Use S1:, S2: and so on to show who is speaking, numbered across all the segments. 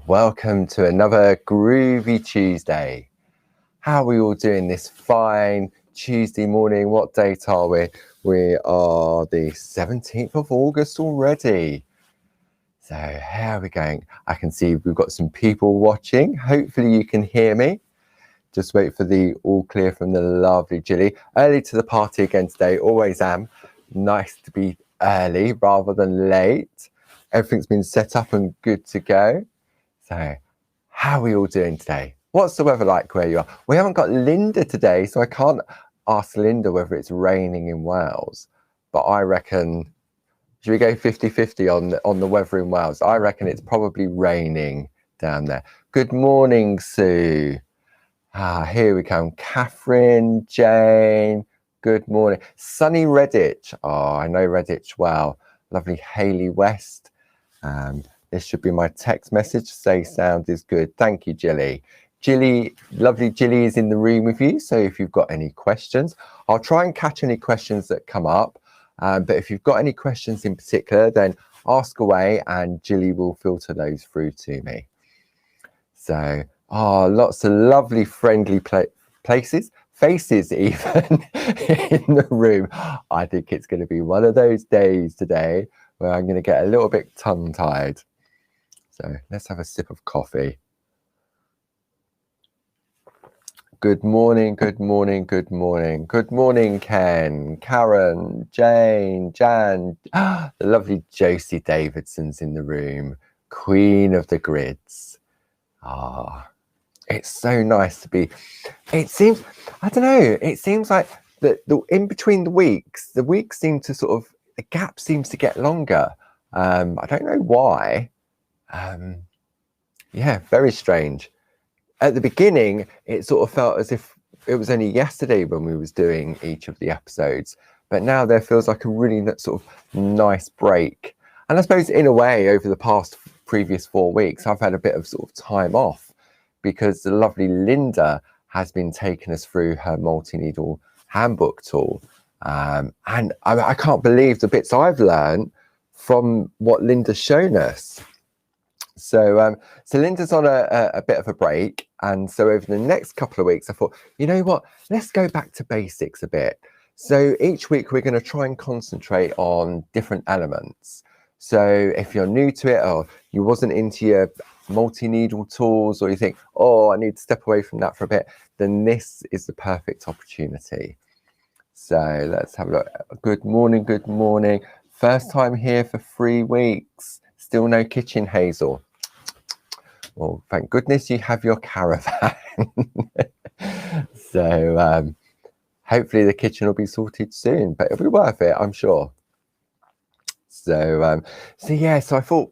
S1: Welcome to another Groovy Tuesday. How are we all doing this fine Tuesday morning? What date are we? We are the 17th of August already. So how are we going? I can see we've got some people watching. Hopefully you can hear me. Just wait for the all clear from the lovely Jilly. Early to the party again today, always am. Nice to be early rather than late. Everything's been set up and good to go. So how are we all doing today? What's the weather like where you are? We haven't got Linda today, so I can't ask Linda whether it's raining in Wales. But I reckon, should we go 50-50 on the weather in Wales? I reckon it's probably raining down there. Good morning, Sue. Here we come. Catherine, Jane, good morning. Sunny Redditch. Oh, I know Redditch well. Lovely Hayley West. This should be my text message. Say sound is good. Thank you, Jilly. Jilly, lovely Jilly is in the room with you. So if you've got any questions, I'll try and catch any questions that come up. But if you've got any questions in particular, then ask away and Jilly will filter those through to me. So, lots of lovely, friendly faces even in the room. I think it's going to be one of those days today where I'm going to get a little bit tongue-tied. So let's have a sip of coffee. Good morning, good morning, good morning. Good morning, Ken, Karen, Jane, Jan. The lovely Josie Davidson's in the room. Queen of the grids. It's so nice to be. It seems, I don't know, it seems like the in between the weeks seem to sort of, the gap seems to get longer. I don't know why. Yeah, very strange. At the beginning, it sort of felt as if it was only yesterday when we was doing each of the episodes, but now there feels like a really sort of nice break. And I suppose in a way, over the previous 4 weeks, I've had a bit of sort of time off because the lovely Linda has been taking us through her multi-needle handbook tool. And I can't believe the bits I've learned from what Linda's shown us. So Linda's on a bit of a break, and so over the next couple of weeks I thought, you know what, let's go back to basics a bit. So each week we're going to try and concentrate on different elements. So if you're new to it or you wasn't into your multi-needle tools, or you think, oh, I need to step away from that for a bit, then this is the perfect opportunity. So let's have a look. Good morning, good morning. First time here for 3 weeks. Still no kitchen, Hazel. Well, thank goodness you have your caravan. So hopefully the kitchen will be sorted soon, but it'll be worth it, I'm sure. So yeah, so I thought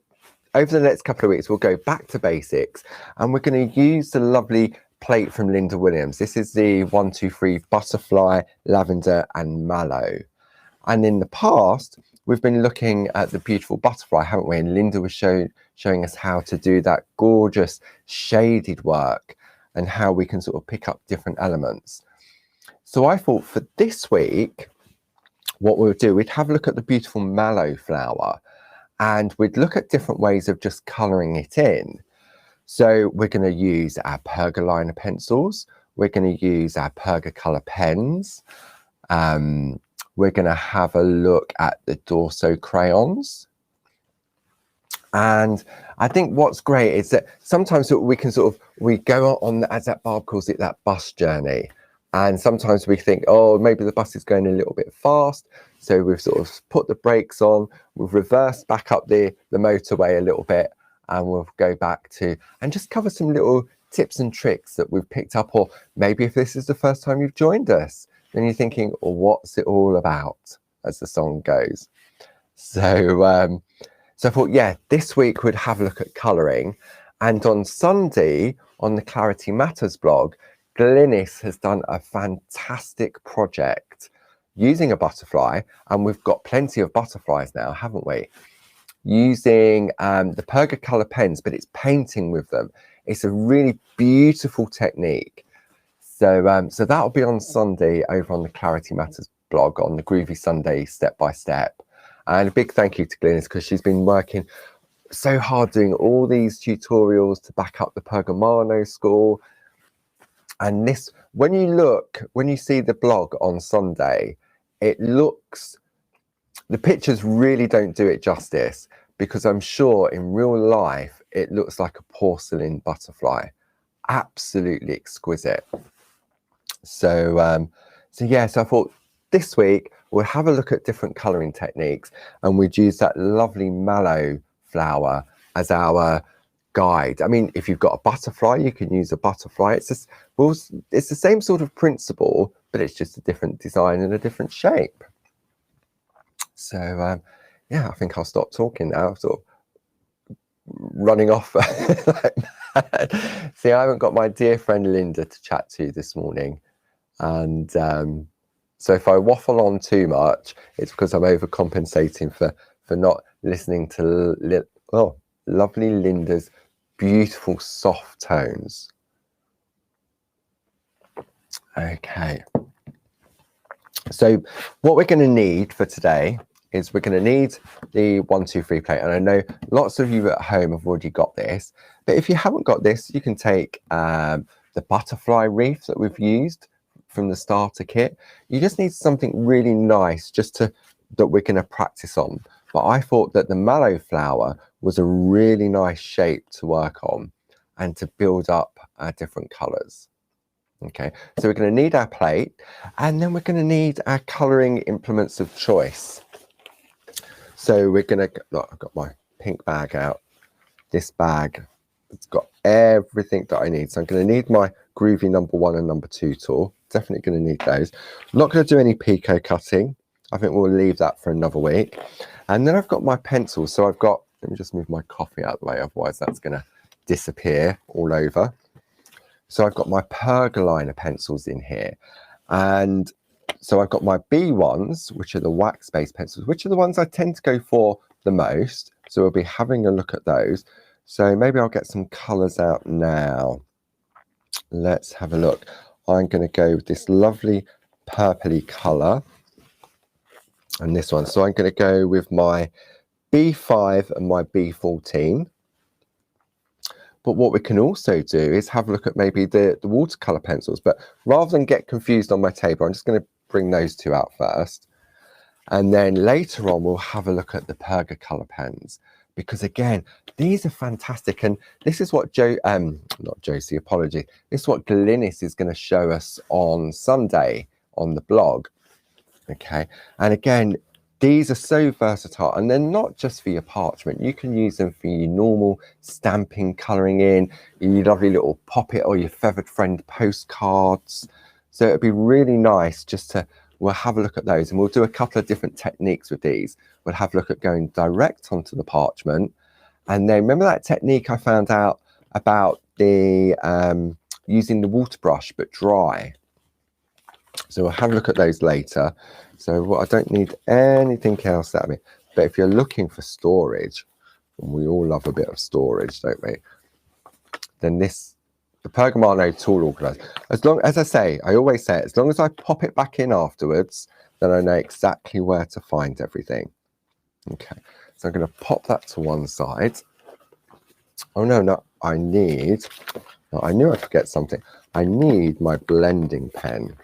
S1: over the next couple of weeks we'll go back to basics, and we're going to use the lovely plate from Linda Williams. This is the 1, 2, 3 butterfly, lavender and mallow. And in the past, we've been looking at the beautiful butterfly, haven't we? And Linda was showing us how to do that gorgeous shaded work and how we can sort of pick up different elements. So I thought for this week, what we'll do, we'd have a look at the beautiful mallow flower, and we'd look at different ways of just colouring it in. So we're going to use our Pergaliner pencils. We're going to use our Pergacolour pens. We're going to have a look at the Dorso crayons. And I think what's great is that sometimes we can we go on, as that Barb calls it, that bus journey. And sometimes we think, oh, maybe the bus is going a little bit fast. So we've sort of put the brakes on, we've reversed back up the motorway a little bit, and we'll go back to, and just cover some little tips and tricks that we've picked up. Or maybe if this is the first time you've joined us, then you're thinking, oh, what's it all about, as the song goes. So I thought, yeah, this week we'd have a look at colouring. And on Sunday, on the Clarity Matters blog, Glynis has done a fantastic project using a butterfly, and we've got plenty of butterflies now, haven't we? Using the Pergacolour pens, but it's painting with them. It's a really beautiful technique. So that'll be on Sunday over on the Clarity Matters blog on the Groovy Sunday Step by Step. And a big thank you to Glynis, because she's been working so hard doing all these tutorials to back up the Pergamano School. And this, when you see the blog on Sunday, it looks, the pictures really don't do it justice, because I'm sure in real life it looks like a porcelain butterfly. Absolutely exquisite. So so I thought this week we'll have a look at different colouring techniques, and we'd use that lovely mallow flower as our guide. I mean, if you've got a butterfly, you can use a butterfly. It's just, well, it's the same sort of principle, but it's just a different design and a different shape. So yeah, I think I'll stop talking now, sort of running off like mad. See, I haven't got my dear friend Linda to chat to this morning, and so if I waffle on too much, it's because I'm overcompensating for not listening to lovely Linda's beautiful soft tones. Okay, so what we're going to need for today is we're going to need the 1, 2, 3 plate, and I know lots of you at home have already got this, but if you haven't got this, you can take the butterfly wreath that we've used from the starter kit. You just need something really nice just that we're going to practice on. But I thought that the mallow flower was a really nice shape to work on and to build up different colours. Okay, so we're going to need our plate, and then we're going to need our colouring implements of choice. So we're going to, look, I've got my pink bag out. This bag, it's got everything that I need. So I'm going to need my Groovi number 1 and number 2 tool. Definitely going to need those. I'm not going to do any picot cutting. I think we'll leave that for another week. And then I've got my pencils. So I've got, let me just move my coffee out of the way, otherwise that's going to disappear all over. So I've got my Pergalino pencils in here. And so I've got my B1s, which are the wax-based pencils, which are the ones I tend to go for the most. So we'll be having a look at those. So maybe I'll get some colours out now. Let's have a look. I'm going to go with this lovely purpley colour. And this one. So I'm going to go with my B5 and my B14. But what we can also do is have a look at maybe the watercolour pencils. But rather than get confused on my table, I'm just going to bring those two out first. And then later on, we'll have a look at the Pergacolor pens. Because again, these are fantastic. And this is what not Josie, apology. This is what Glynis is going to show us on Sunday on the blog. Okay. And again, these are so versatile, and they're not just for your parchment. You can use them for your normal stamping, colouring in, your lovely little pop-it or your feathered friend postcards. So it'd be really nice just to, we'll have a look at those, and we'll do a couple of different techniques with these. We'll have a look at going direct onto the parchment. And then remember that technique I found out about the using the water brush but dry. So we'll have a look at those later. So I don't need anything else out of me. But if you're looking for storage, and we all love a bit of storage, don't we? Then the Pergamano tool organizer, as long as I always say it, as long as I pop it back in afterwards, then I know exactly where to find everything. Okay, so I'm going to pop that to one side. Oh no, I knew I'd forget something. I need my blending pen.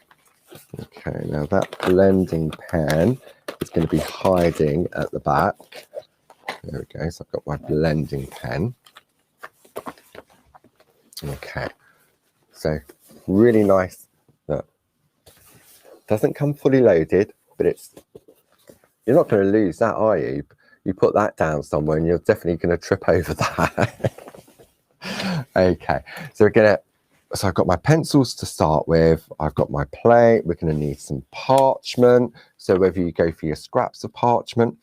S1: Okay, now that blending pen is going to be hiding at the back. There we go, so I've got my blending pen. Okay, so really nice. Look, doesn't come fully loaded, but you're not going to lose that, are you? You put that down somewhere and you're definitely going to trip over that. Okay, so I've got my pencils to start with. I've got my plate. We're going to need some parchment. So whether you go for your scraps of parchment.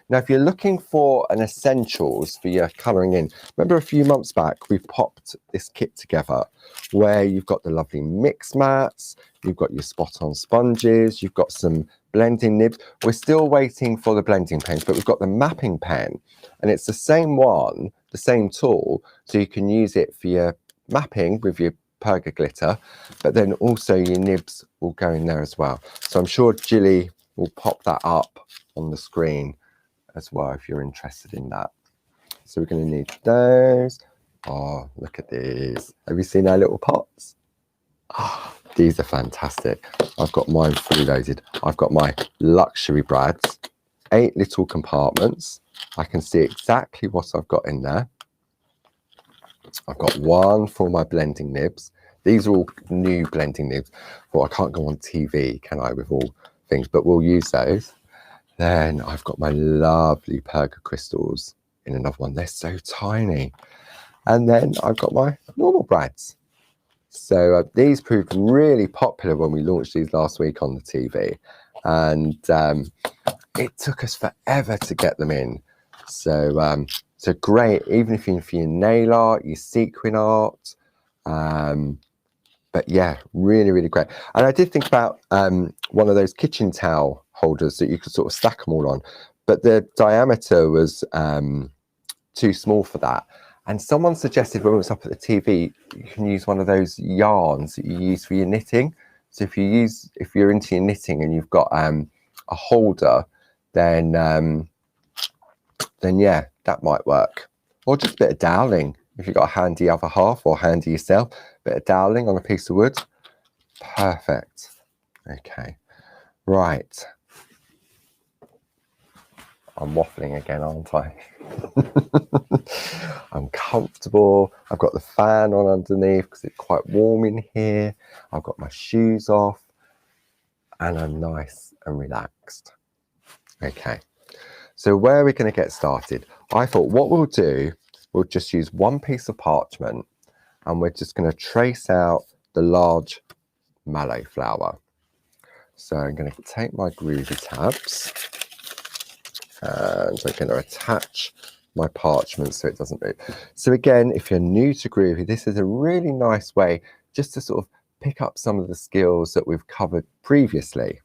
S1: Now, if you're looking for an essentials for your colouring in, remember a few months back, we popped this kit together where you've got the lovely mix mats, you've got your spot on sponges, you've got some blending nibs. We're still waiting for the blending pens, but we've got the mapping pen, and it's the same one, the same tool, so you can use it for your mapping with your Perga glitter, but then also your nibs will go in there as well. So I'm sure Jilly will pop that up on the screen as well if you're interested in that. So we're going to need those. Oh, look at these. Have you seen our little pots? Oh, these are fantastic. I've got mine fully loaded. I've got my luxury brads, 8 little compartments. I can see exactly what I've got in there. I've got one for my blending nibs. These are all new blending nibs. Well, I can't go on TV, can I, with all things, but we'll use those. Then I've got my lovely Perga crystals in another one. They're so tiny. And then I've got my normal brads. So these proved really popular when we launched these last week on the TV. And it took us forever to get them in. So so great, even if you're for your nail art, your sequin art. But yeah, really, really great. And I did think about one of those kitchen towel holders that you could sort of stack them all on. But the diameter was too small for that. And someone suggested when it was up at the TV, you can use one of those yarns that you use for your knitting. So if you're into your knitting and you've got a holder, then yeah, that might work. Or just a bit of doweling. If you've got a handy other half or handy yourself, a bit of doweling on a piece of wood. Perfect. Okay, right. I'm waffling again, aren't I? I'm comfortable. I've got the fan on underneath because it's quite warm in here. I've got my shoes off and I'm nice and relaxed. Okay, so where are we going to get started? I thought what we'll do, we'll just use one piece of parchment and we're just going to trace out the large mallow flower. So I'm going to take my Groovi tabs and I'm going to attach my parchment so it doesn't move. So again, if you're new to Groovi, this is a really nice way just to sort of pick up some of the skills that we've covered previously.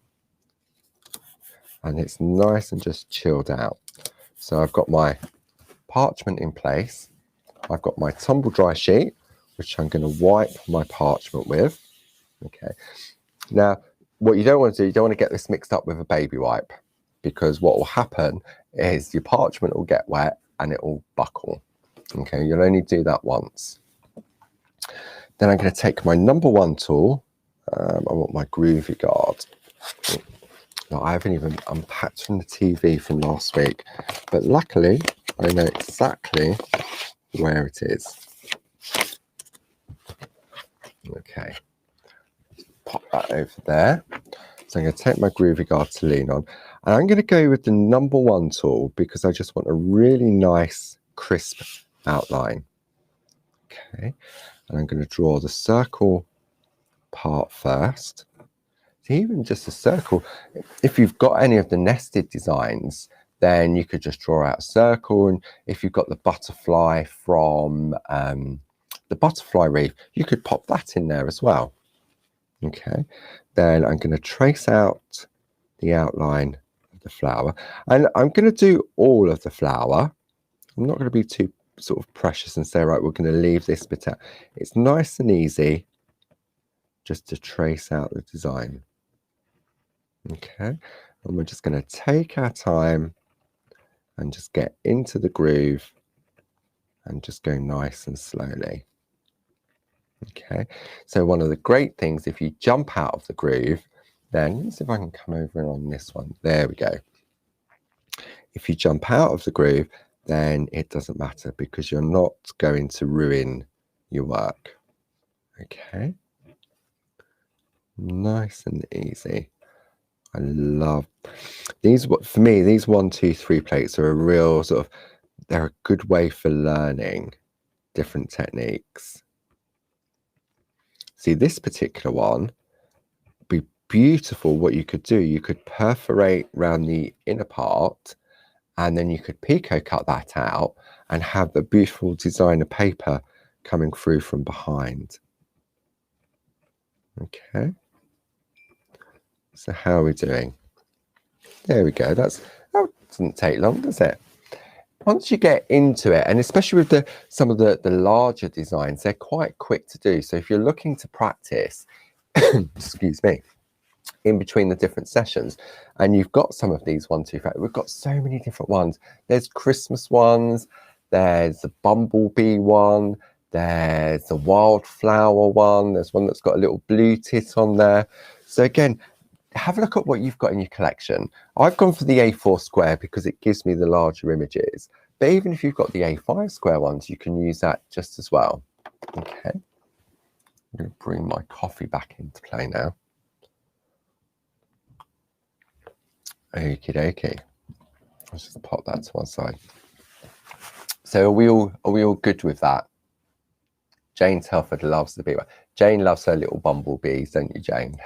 S1: And it's nice and just chilled out. So I've got my parchment in place. I've got my tumble dry sheet, which I'm going to wipe my parchment with. Okay. Now, what you don't want to do, you don't want to get this mixed up with a baby wipe, because what will happen is your parchment will get wet and it will buckle. Okay, you'll only do that once. Then I'm going to take my number 1 tool. I want my Groovi guard. Now, I haven't even unpacked from the TV from last week, but luckily I know exactly where it is. Okay, pop that over there. So I'm going to take my Groovi guard to lean on. And I'm going to go with the number 1 tool because I just want a really nice, crisp outline. Okay, and I'm going to draw the circle part first. So even just a circle, if you've got any of the nested designs, then you could just draw out a circle. And if you've got the butterfly from the butterfly wreath, you could pop that in there as well. Okay, then I'm going to trace out the outline of the flower, and I'm going to do all of the flower. I'm not going to be too sort of precious and say, right, we're going to leave this bit out. It's nice and easy just to trace out the design. Okay, and we're just going to take our time and just get into the groove and just go nice and slowly. Okay, so one of the great things, if you jump out of the groove, then let's see if I can come over on this one. There we go. If you jump out of the groove, then it doesn't matter because you're not going to ruin your work. Okay, nice and easy. I love these. For me, these 1, 2, 3 plates are a real sort of, they're a good way for learning different techniques. See, this particular one would be beautiful. What you could do, you could perforate around the inner part and then you could picot cut that out and have a beautiful designer paper coming through from behind. Okay, so how are we doing? There we go. That doesn't take long, does it? Once you get into it, and especially with some of the larger designs, they're quite quick to do. So if you're looking to practice, excuse me, in between the different sessions, and you've got some of these 1, 2, 5, we've got so many different ones. There's Christmas ones, there's the bumblebee one, there's the wildflower one, there's one that's got a little blue tit on there. So again, have a look at what you've got in your collection. I've gone for the A4 square because it gives me the larger images, but even if you've got the A5 square ones, you can use that just as well. Okay, I'm going to bring my coffee back into play now. Okie dokie. Let's just pop that to one side. So are we all good with that? Jane Telford loves the bee one. Jane loves her little bumblebees, don't you, Jane?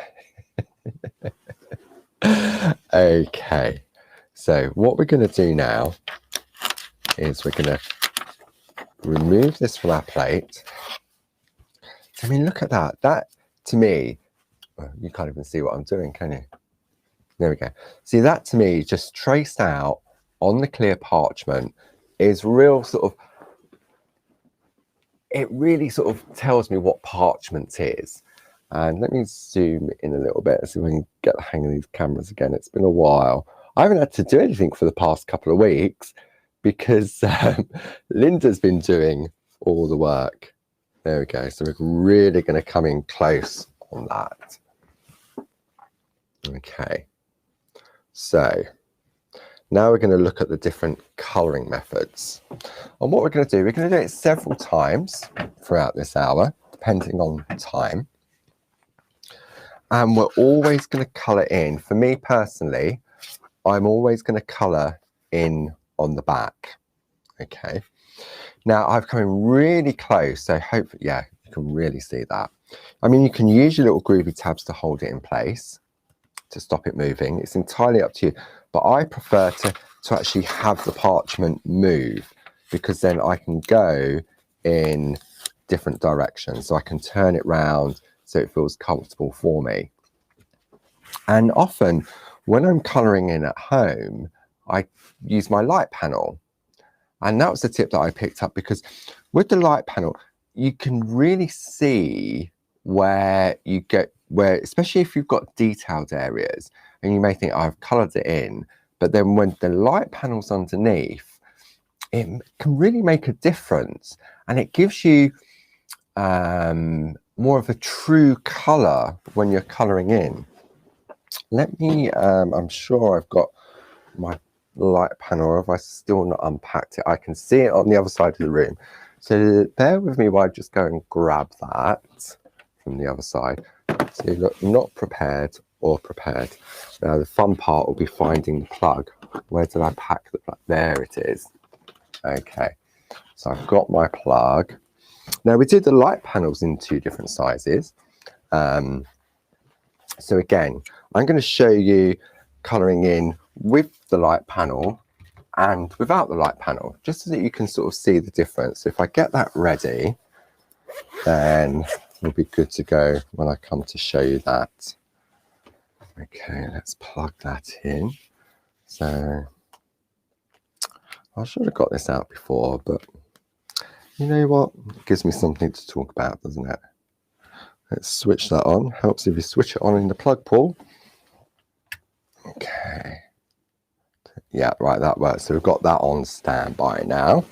S1: Okay, so what we're going to do now is we're going to remove this from our plate. I mean, look at that. That, to me, well, you can't even see what I'm doing, can you? There we go. See, that to me, just traced out on the clear parchment, is real sort of, it really sort of tells me what parchment is. And let me zoom in a little bit, so we can get the hang of these cameras again. It's been a while. I haven't had to do anything for the past couple of weeks because Linda's been doing all the work. There we go. So we're really going to come in close on that. Okay. So now we're going to look at the different colouring methods. And what we're going to do, we're going to do it several times throughout this hour, depending on time. And we're always going to colour in. For me personally, I'm always going to colour in on the back. Okay. Now I've come in really close, so hopefully, yeah, you can really see that. I mean, you can use your little Groovi tabs to hold it in place, to stop it moving. It's entirely up to you. But I prefer to actually have the parchment move, because then I can go in different directions. So I can turn it round so it feels comfortable for me. And often when I'm colouring in at home, I use my light panel. And that was the tip that I picked up, because with the light panel, you can really see where you get, especially if you've got detailed areas, and you may think, oh, I've coloured it in, but then when the light panel's underneath, it can really make a difference, and it gives you more of a true colour when you're colouring in. Let me, I'm sure I've got my light panel, or have I still not unpacked it? I can see it on the other side of the room. So bear with me while I just go and grab that from the other side. So you look not prepared or prepared. Now the fun part will be finding the plug. Where did I pack the plug? There it is. Okay, so I've got my plug. Now we did the light panels in 2 different sizes. So again, I'm going to show you colouring in with the light panel and without the light panel, just so that you can sort of see the difference. So if I get that ready, then we'll be good to go when I come to show you that. Okay, let's plug that in. So I should have got this out before, but you know what? It gives me something to talk about, doesn't it? Let's switch that on. Helps if you switch it on in the plug pull. Okay. Yeah, right, that works. So we've got that on standby now.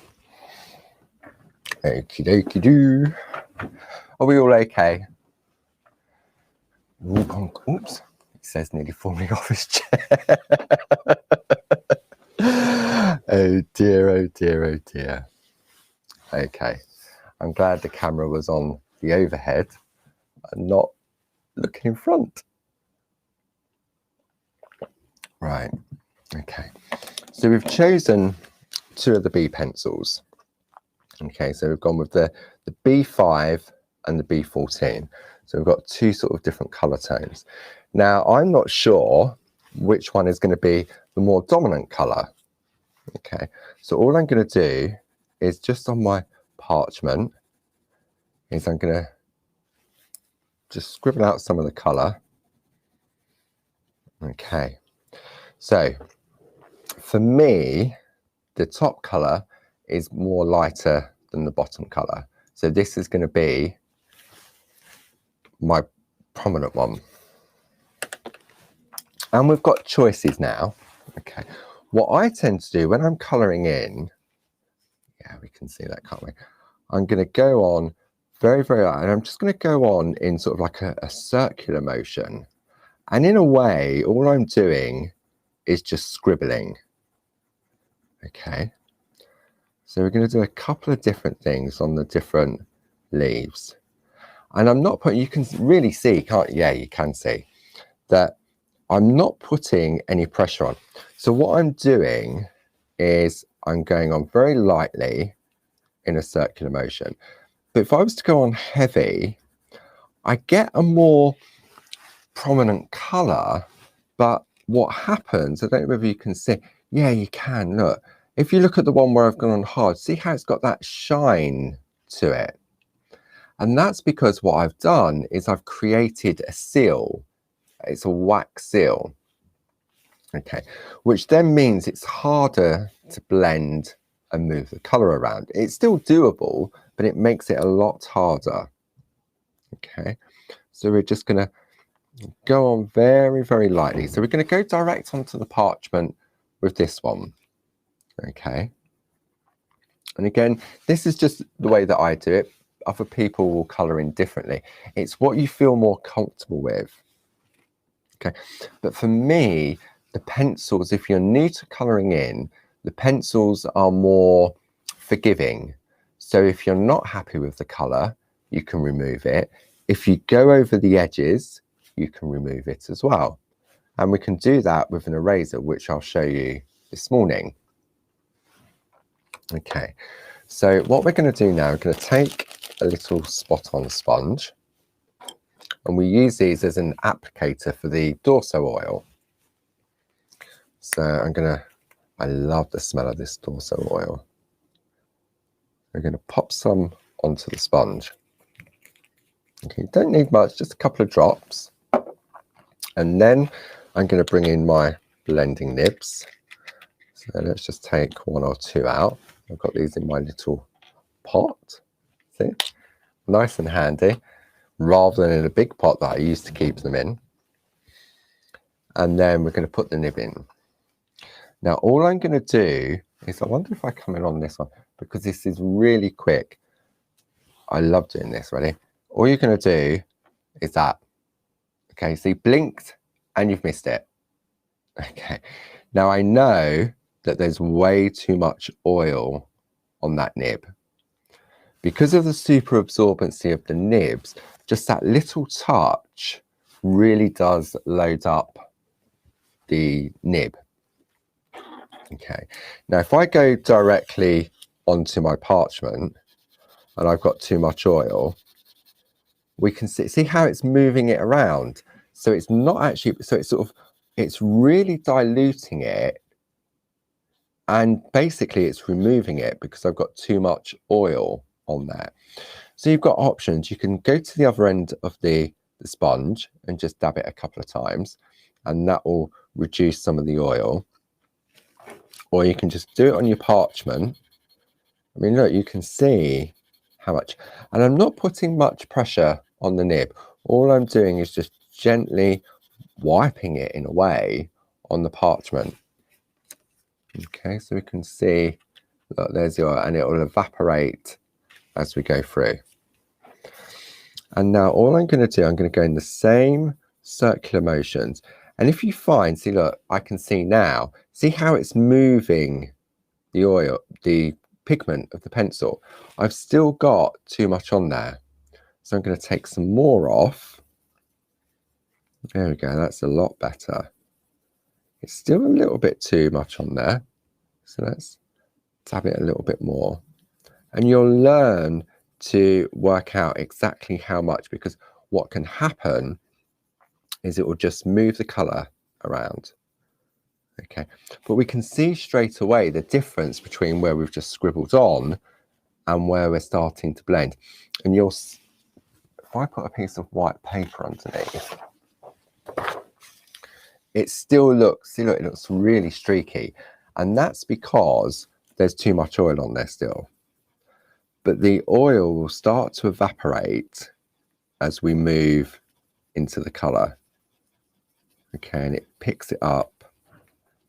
S1: Okie dokie doo. Are we all okay? Oops. It says nearly falling off his chair. Oh dear, oh dear, oh dear. Okay. I'm glad the camera was on the overhead and not looking in front. Right. Okay. So we've chosen 2 of the B pencils. Okay, so we've gone with the B5 and the B14. So we've got 2 sort of different colour tones. Now, I'm not sure which one is going to be the more dominant colour. Okay, so all I'm going to do is just on my parchment is I'm going to just scribble out some of the colour. Okay, so for me, the top colour is more lighter than the bottom colour. So this is going to be my prominent one. And we've got choices now. Okay, what I tend to do when I'm colouring in, Yeah, we can see that, can't we? I'm going to go on very, very light, and I'm just going to go on in sort of like a circular motion. And in a way, all I'm doing is just scribbling. Okay. So we're going to do a couple of different things on the different leaves. And I'm not putting, you can really see, can't you? Yeah, you can see that I'm not putting any pressure on. So what I'm doing is I'm going on very lightly in a circular motion. But if I was to go on heavy, I get a more prominent color. But what happens, I don't know whether you can see, yeah, you can, look. If you look at the one where I've gone on hard, see how it's got that shine to it? And that's because what I've done is I've created a seal. It's a wax seal. Okay, which then means it's harder to blend and move the color around. It's still doable, but it makes it a lot harder. Okay, so we're just going to go on very, very lightly. So we're going to go direct onto the parchment with this one. Okay, and again, this is just the way that I do it. Other people will color in differently. It's what you feel more comfortable with. Okay, but for me, the pencils, if you're new to coloring in, the pencils are more forgiving. So if you're not happy with the color, you can remove it. If you go over the edges, you can remove it as well. And we can do that with an eraser, which I'll show you this morning. Okay, so what we're going to do now, we're going to take a little spot on sponge, and we use these as an applicator for the Dorso oil. So I love the smell of this Dorso oil. We're going to pop some onto the sponge. Okay, you don't need much, just a couple of drops. And then I'm going to bring in my blending nibs. So let's just take one or two out. I've got these in my little pot. See? Nice and handy, rather than in a big pot that I used to keep them in. And then we're going to put the nib in. Now, all I'm going to do is, I wonder if I come in on this one, because this is really quick. I love doing this, ready? All you're going to do is that. Okay, so you blinked and you've missed it. Okay, now I know that there's way too much oil on that nib. Because of the super absorbency of the nibs, just that little touch really does load up the nib. Okay, now if I go directly onto my parchment and I've got too much oil, we can see how it's moving it around. So it's not actually, so it's sort of, it's really diluting it, and basically it's removing it because I've got too much oil on there. So you've got options. You can go to the other end of the sponge and just dab it a couple of times, and that will reduce some of the oil. Or you can just do it on your parchment. I mean, look, you can see how much, and I'm not putting much pressure on the nib. All I'm doing is just gently wiping it in a way on the parchment. Okay, so we can see, look, there's the oil, and it will evaporate as we go through. And now all I'm going to do, I'm going to go in the same circular motions. And if you find, see, look, I can see now, see how it's moving the oil, the pigment of the pencil. I've still got too much on there. So I'm going to take some more off. There we go, that's a lot better. It's still a little bit too much on there. So let's dab it a little bit more. And you'll learn to work out exactly how much, because what can happen is it will just move the color around. Okay, but we can see straight away the difference between where we've just scribbled on and where we're starting to blend. And you'll, if I put a piece of white paper underneath, it still looks, see, look, it looks really streaky, and that's because there's too much oil on there still. But the oil will start to evaporate as we move into the color. Okay, and it picks it up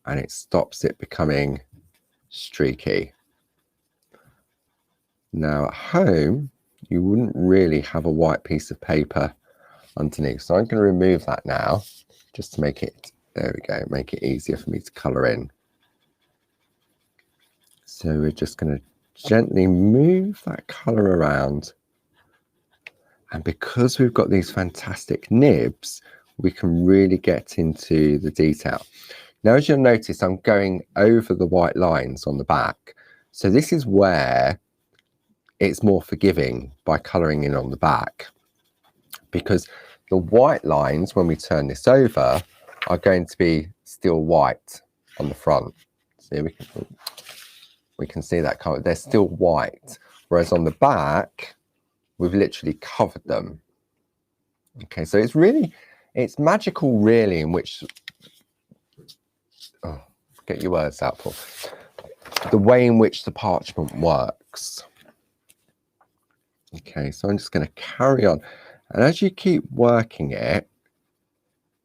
S1: and it stops it becoming streaky. Now at home, you wouldn't really have a white piece of paper underneath. So I'm going to remove that now, just to make it, there we go, make it easier for me to colour in. So we're just going to gently move that colour around. And because we've got these fantastic nibs, we can really get into the detail. Now, as you'll notice, I'm going over the white lines on the back. So this is where it's more forgiving by colouring in on the back, because the white lines, when we turn this over, are going to be still white on the front. See, we can see that colour. They're still white, whereas on the back, we've literally covered them. Okay, so it's magical really in which, oh, get your words out, Paul. The way in which the parchment works. Okay, so I'm just going to carry on. And as you keep working it,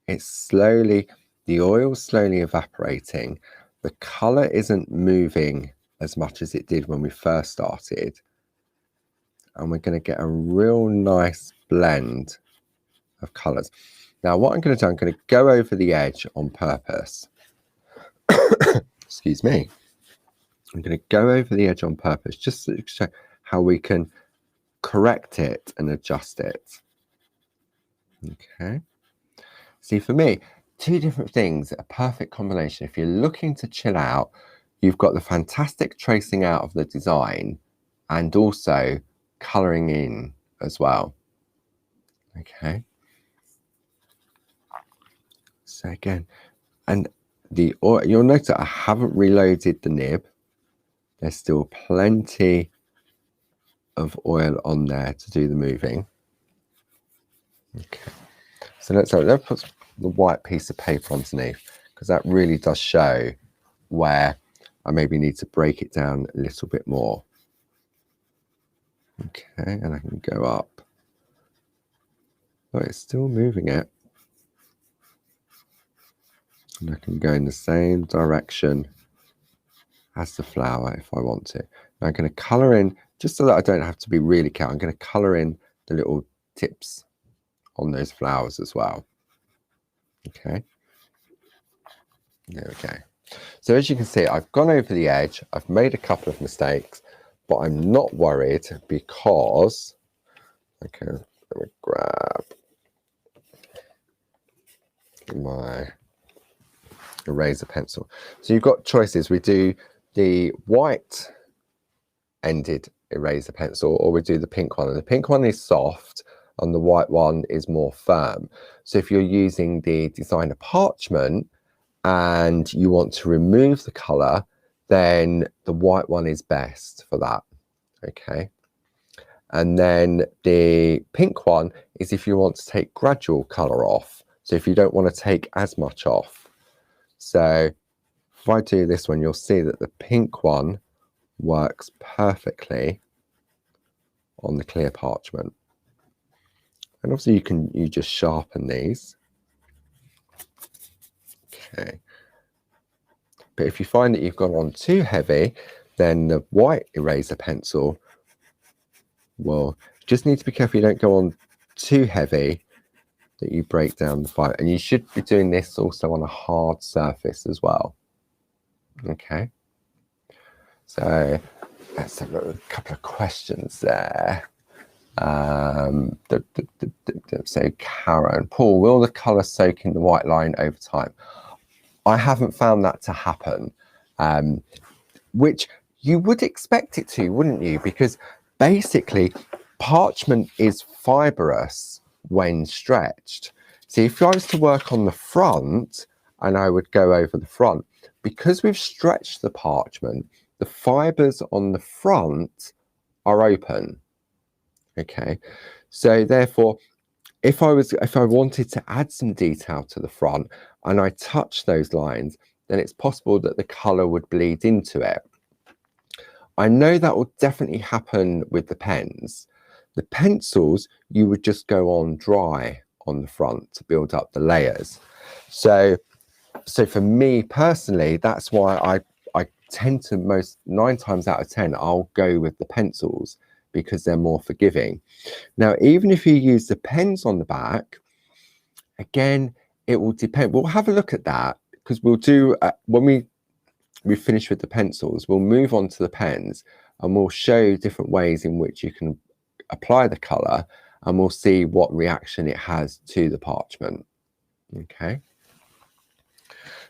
S1: it's slowly, the oil's slowly evaporating. The colour isn't moving as much as it did when we first started. And we're going to get a real nice blend of colours. Now, what I'm going to do, I'm going to go over the edge on purpose. Excuse me. I'm going to go over the edge on purpose just to show how we can correct it and adjust it. Okay. See, for me, two different things, a perfect combination. If you're looking to chill out, you've got the fantastic tracing out of the design and also colouring in as well. Okay. So again, and the oil, you'll notice that I haven't reloaded the nib. There's still plenty of oil on there to do the moving. Okay. So let's put the white piece of paper underneath, because that really does show where I maybe need to break it down a little bit more. Okay, and I can go up. Oh, it's still moving it. And I can go in the same direction as the flower if I want to. Now I'm going to colour in, just so that I don't have to be really careful, I'm going to colour in the little tips on those flowers as well. Okay, there we go. So as you can see, I've gone over the edge, I've made a couple of mistakes, but I'm not worried because, okay, let me grab my eraser pencil. So you've got choices. We do the white ended eraser pencil, or we do the pink one, and the pink one is soft and the white one is more firm. So if you're using the designer parchment and you want to remove the color, then the white one is best for that. Okay, and then the pink one is if you want to take gradual color off, so if you don't want to take as much off. So if I do this one, you'll see that the pink one works perfectly on the clear parchment. And obviously you just sharpen these. Okay. But if you find that you've gone on too heavy, then the white eraser pencil will just need to be careful you don't go on too heavy, that you break down the fire. And you should be doing this also on a hard surface as well. Okay. So let's have a couple of questions there. So Karen, Paul, will the colour soak in the white line over time? I haven't found that to happen, which you would expect it to, wouldn't you? Because basically parchment is fibrous when stretched. So if I was to work on the front and I would go over the front, because we've stretched the parchment, the fibres on the front are open. Okay, so therefore, if I wanted to add some detail to the front and I touch those lines, then it's possible that the colour would bleed into it. I know that will definitely happen with the pens. The pencils, you would just go on dry on the front to build up the layers. So for me personally, that's why I 9 times out of 10, I'll go with the pencils because they're more forgiving. Now, even if you use the pens on the back, again, it will depend. We'll have a look at that because we'll do, when we finish with the pencils, we'll move on to the pens and we'll show different ways in which you can apply the colour, and we'll see what reaction it has to the parchment. Okay.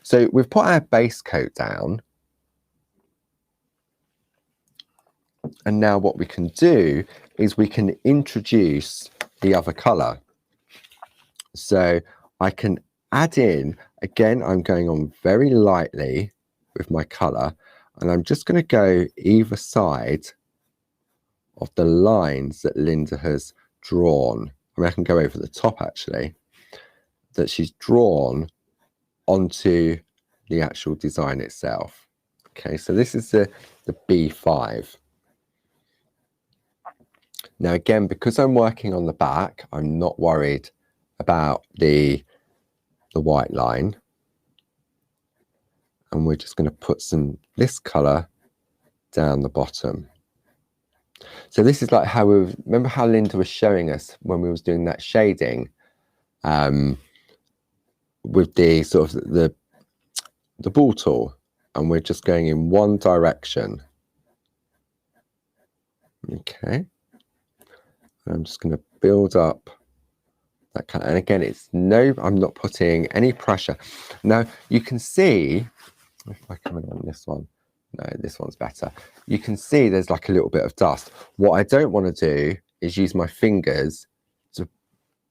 S1: So we've put our base coat down. And now what we can do is we can introduce the other colour. So I can add in, again, I'm going on very lightly with my colour, and I'm just going to go either side of the lines that Linda has drawn. I mean, I can go over the top actually, that she's drawn onto the actual design itself. Okay, so this is the B5. Now again, because I'm working on the back, I'm not worried about the white line. And we're just going to put this colour down the bottom. So this is like how remember how Linda was showing us when we was doing that shading with the sort of the ball tool, and we're just going in one direction. Okay. I'm just going to build up that colour. And again, I'm not putting any pressure. Now you can see, if I come in on this one, no, this one's better. You can see there's like a little bit of dust. What I don't want to do is use my fingers to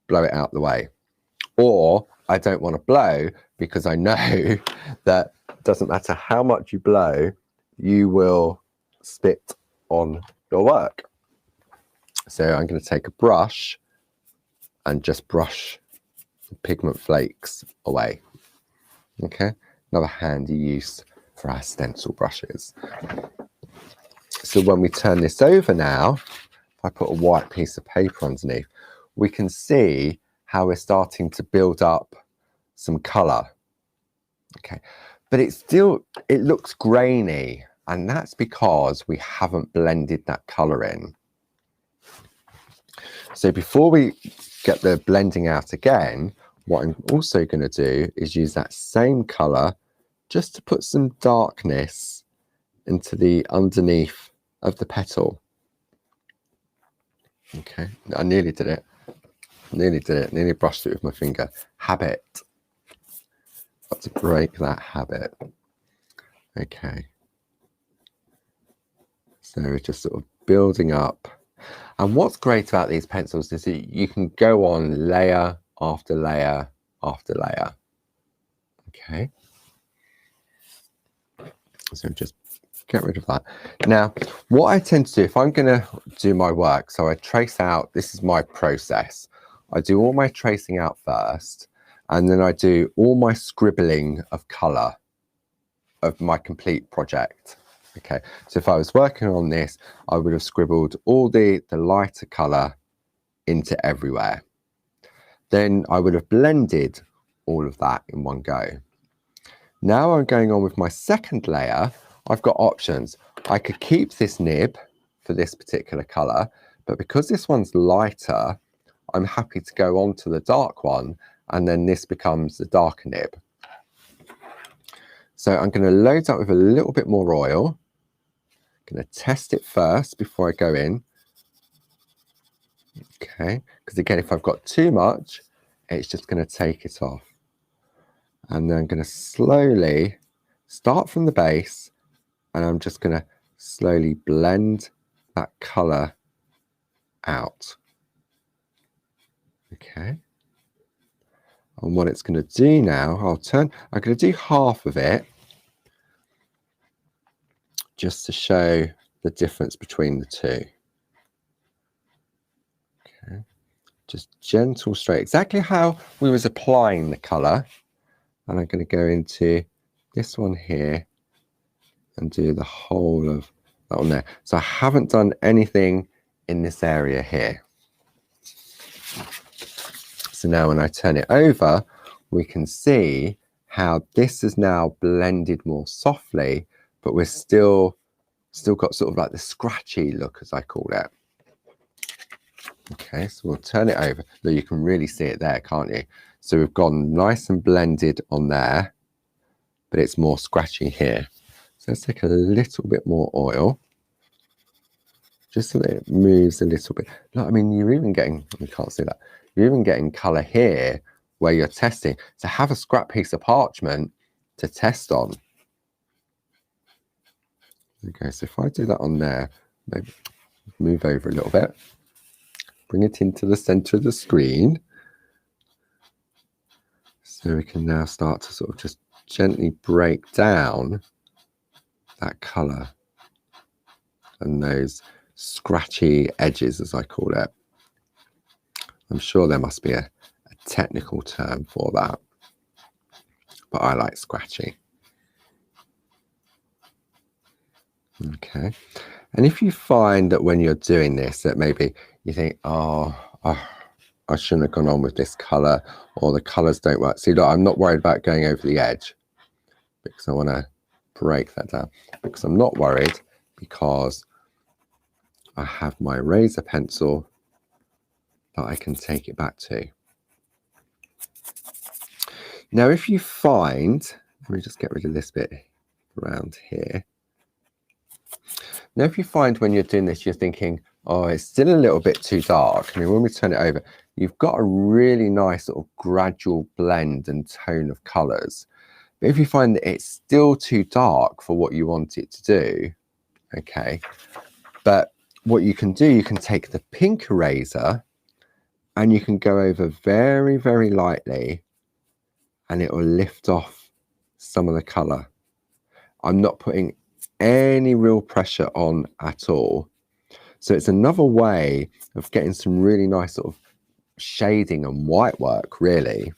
S1: blow it out the way. Or I don't want to blow because I know that it doesn't matter how much you blow, you will spit on your work. So I'm going to take a brush and just brush the pigment flakes away. Okay, another handy use for our stencil brushes. So when we turn this over now, if I put a white piece of paper underneath, we can see how we're starting to build up some colour. Okay, but it looks grainy, and that's because we haven't blended that colour in. So before we get the blending out again, what I'm also going to do is use that same colour just to put some darkness into the underneath of the petal. Okay, I nearly did it. Nearly brushed it with my finger. Habit. Got to break that habit. Okay. So we're just sort of building up. And what's great about these pencils is that you can go on layer after layer after layer. Okay. So just get rid of that. Now, what I tend to do, if I'm going to do my work, so I trace out, this is my process. I do all my tracing out first, and then I do all my scribbling of colour of my complete project. Okay, so if I was working on this, I would have scribbled all the lighter colour into everywhere. Then I would have blended all of that in one go. Now I'm going on with my second layer. I've got options. I could keep this nib for this particular colour, but because this one's lighter, I'm happy to go on to the dark one, and then this becomes the darker nib. So I'm going to load up with a little bit more oil. I'm going to test it first before I go in. Okay, because again, if I've got too much, it's just going to take it off. And then I'm going to slowly start from the base, and I'm just going to slowly blend that colour out. Okay. And what it's going to do now, I'm going to do half of it just to show the difference between the two. Okay. Just gentle straight, exactly how we was applying the colour. And I'm going to go into this one here and do the whole of that one there. So I haven't done anything in this area here. So now when I turn it over, we can see how this is now blended more softly but we're still got sort of like the scratchy look, as I call it. Okay, so we'll turn it over. Look, you can really see it there, can't you? So we've gone nice and blended on there, but it's more scratchy here. So let's take a little bit more oil, just so that it moves a little bit. Look, I mean, you're even getting, you can't see that, you're even getting colour here where you're testing. So have a scrap piece of parchment to test on. Okay, so if I do that on there, maybe move over a little bit, bring it into the centre of the screen. So we can now start to sort of just gently break down that colour and those scratchy edges, as I call it. I'm sure there must be a technical term for that, but I like scratchy. Okay, and if you find that when you're doing this that maybe you think, oh, I shouldn't have gone on with this colour, or the colours don't work. See, look, I'm not worried about going over the edge because I want to break that down, because I'm not worried because I have my razor pencil that I can take it back to. Now, if you find, let me just get rid of this bit around here. Now, if you find when you're doing this, you're thinking, oh, it's still a little bit too dark. I mean, when we turn it over, you've got a really nice sort of gradual blend and tone of colours. But if you find that it's still too dark for what you want it to do, okay, but what you can do, you can take the pink eraser and you can go over very, very lightly, and it will lift off some of the colour. I'm not putting any real pressure on at all. So it's another way of getting some really nice sort of shading and white work, really.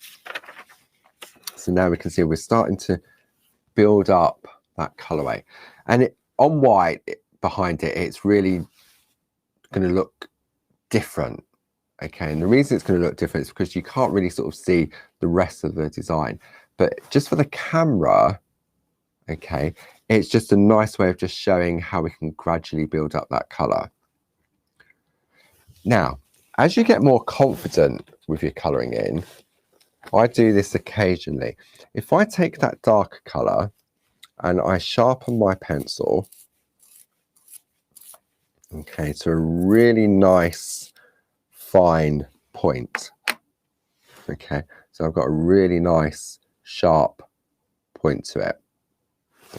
S1: So now we can see we're starting to build up that colorway, and on white behind it, it's really going to look different. Okay, and the reason it's going to look different is because you can't really sort of see the rest of the design, but just for the camera, okay, it's just a nice way of just showing how we can gradually build up that color. Now, as you get more confident with your coloring in, I do this occasionally. If I take that darker color and I sharpen my pencil, okay, to a really nice fine point. Okay, so I've got a really nice sharp point to it.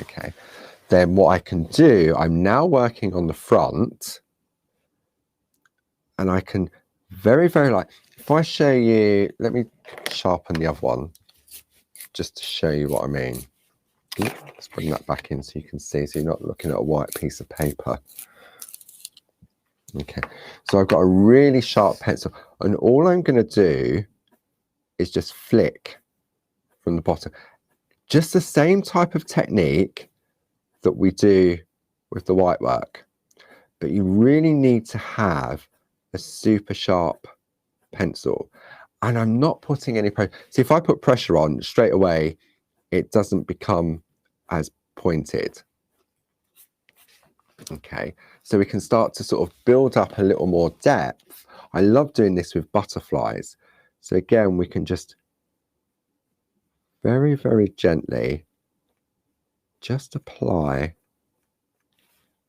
S1: Okay, then what I can do, I'm now working on the front, and I can very, very light. If I show you, let me sharpen the other one just to show you what I mean. Let's bring that back in so you can see, so you're not looking at a white piece of paper. Okay, so I've got a really sharp pencil, and all I'm going to do is just flick from the bottom. Just the same type of technique that we do with the white work, but you really need to have a super sharp pencil. And I'm not putting any pressure. See, if I put pressure on straight away, it doesn't become as pointed. Okay, so we can start to sort of build up a little more depth. I love doing this with butterflies. So again, we can just very, very gently just apply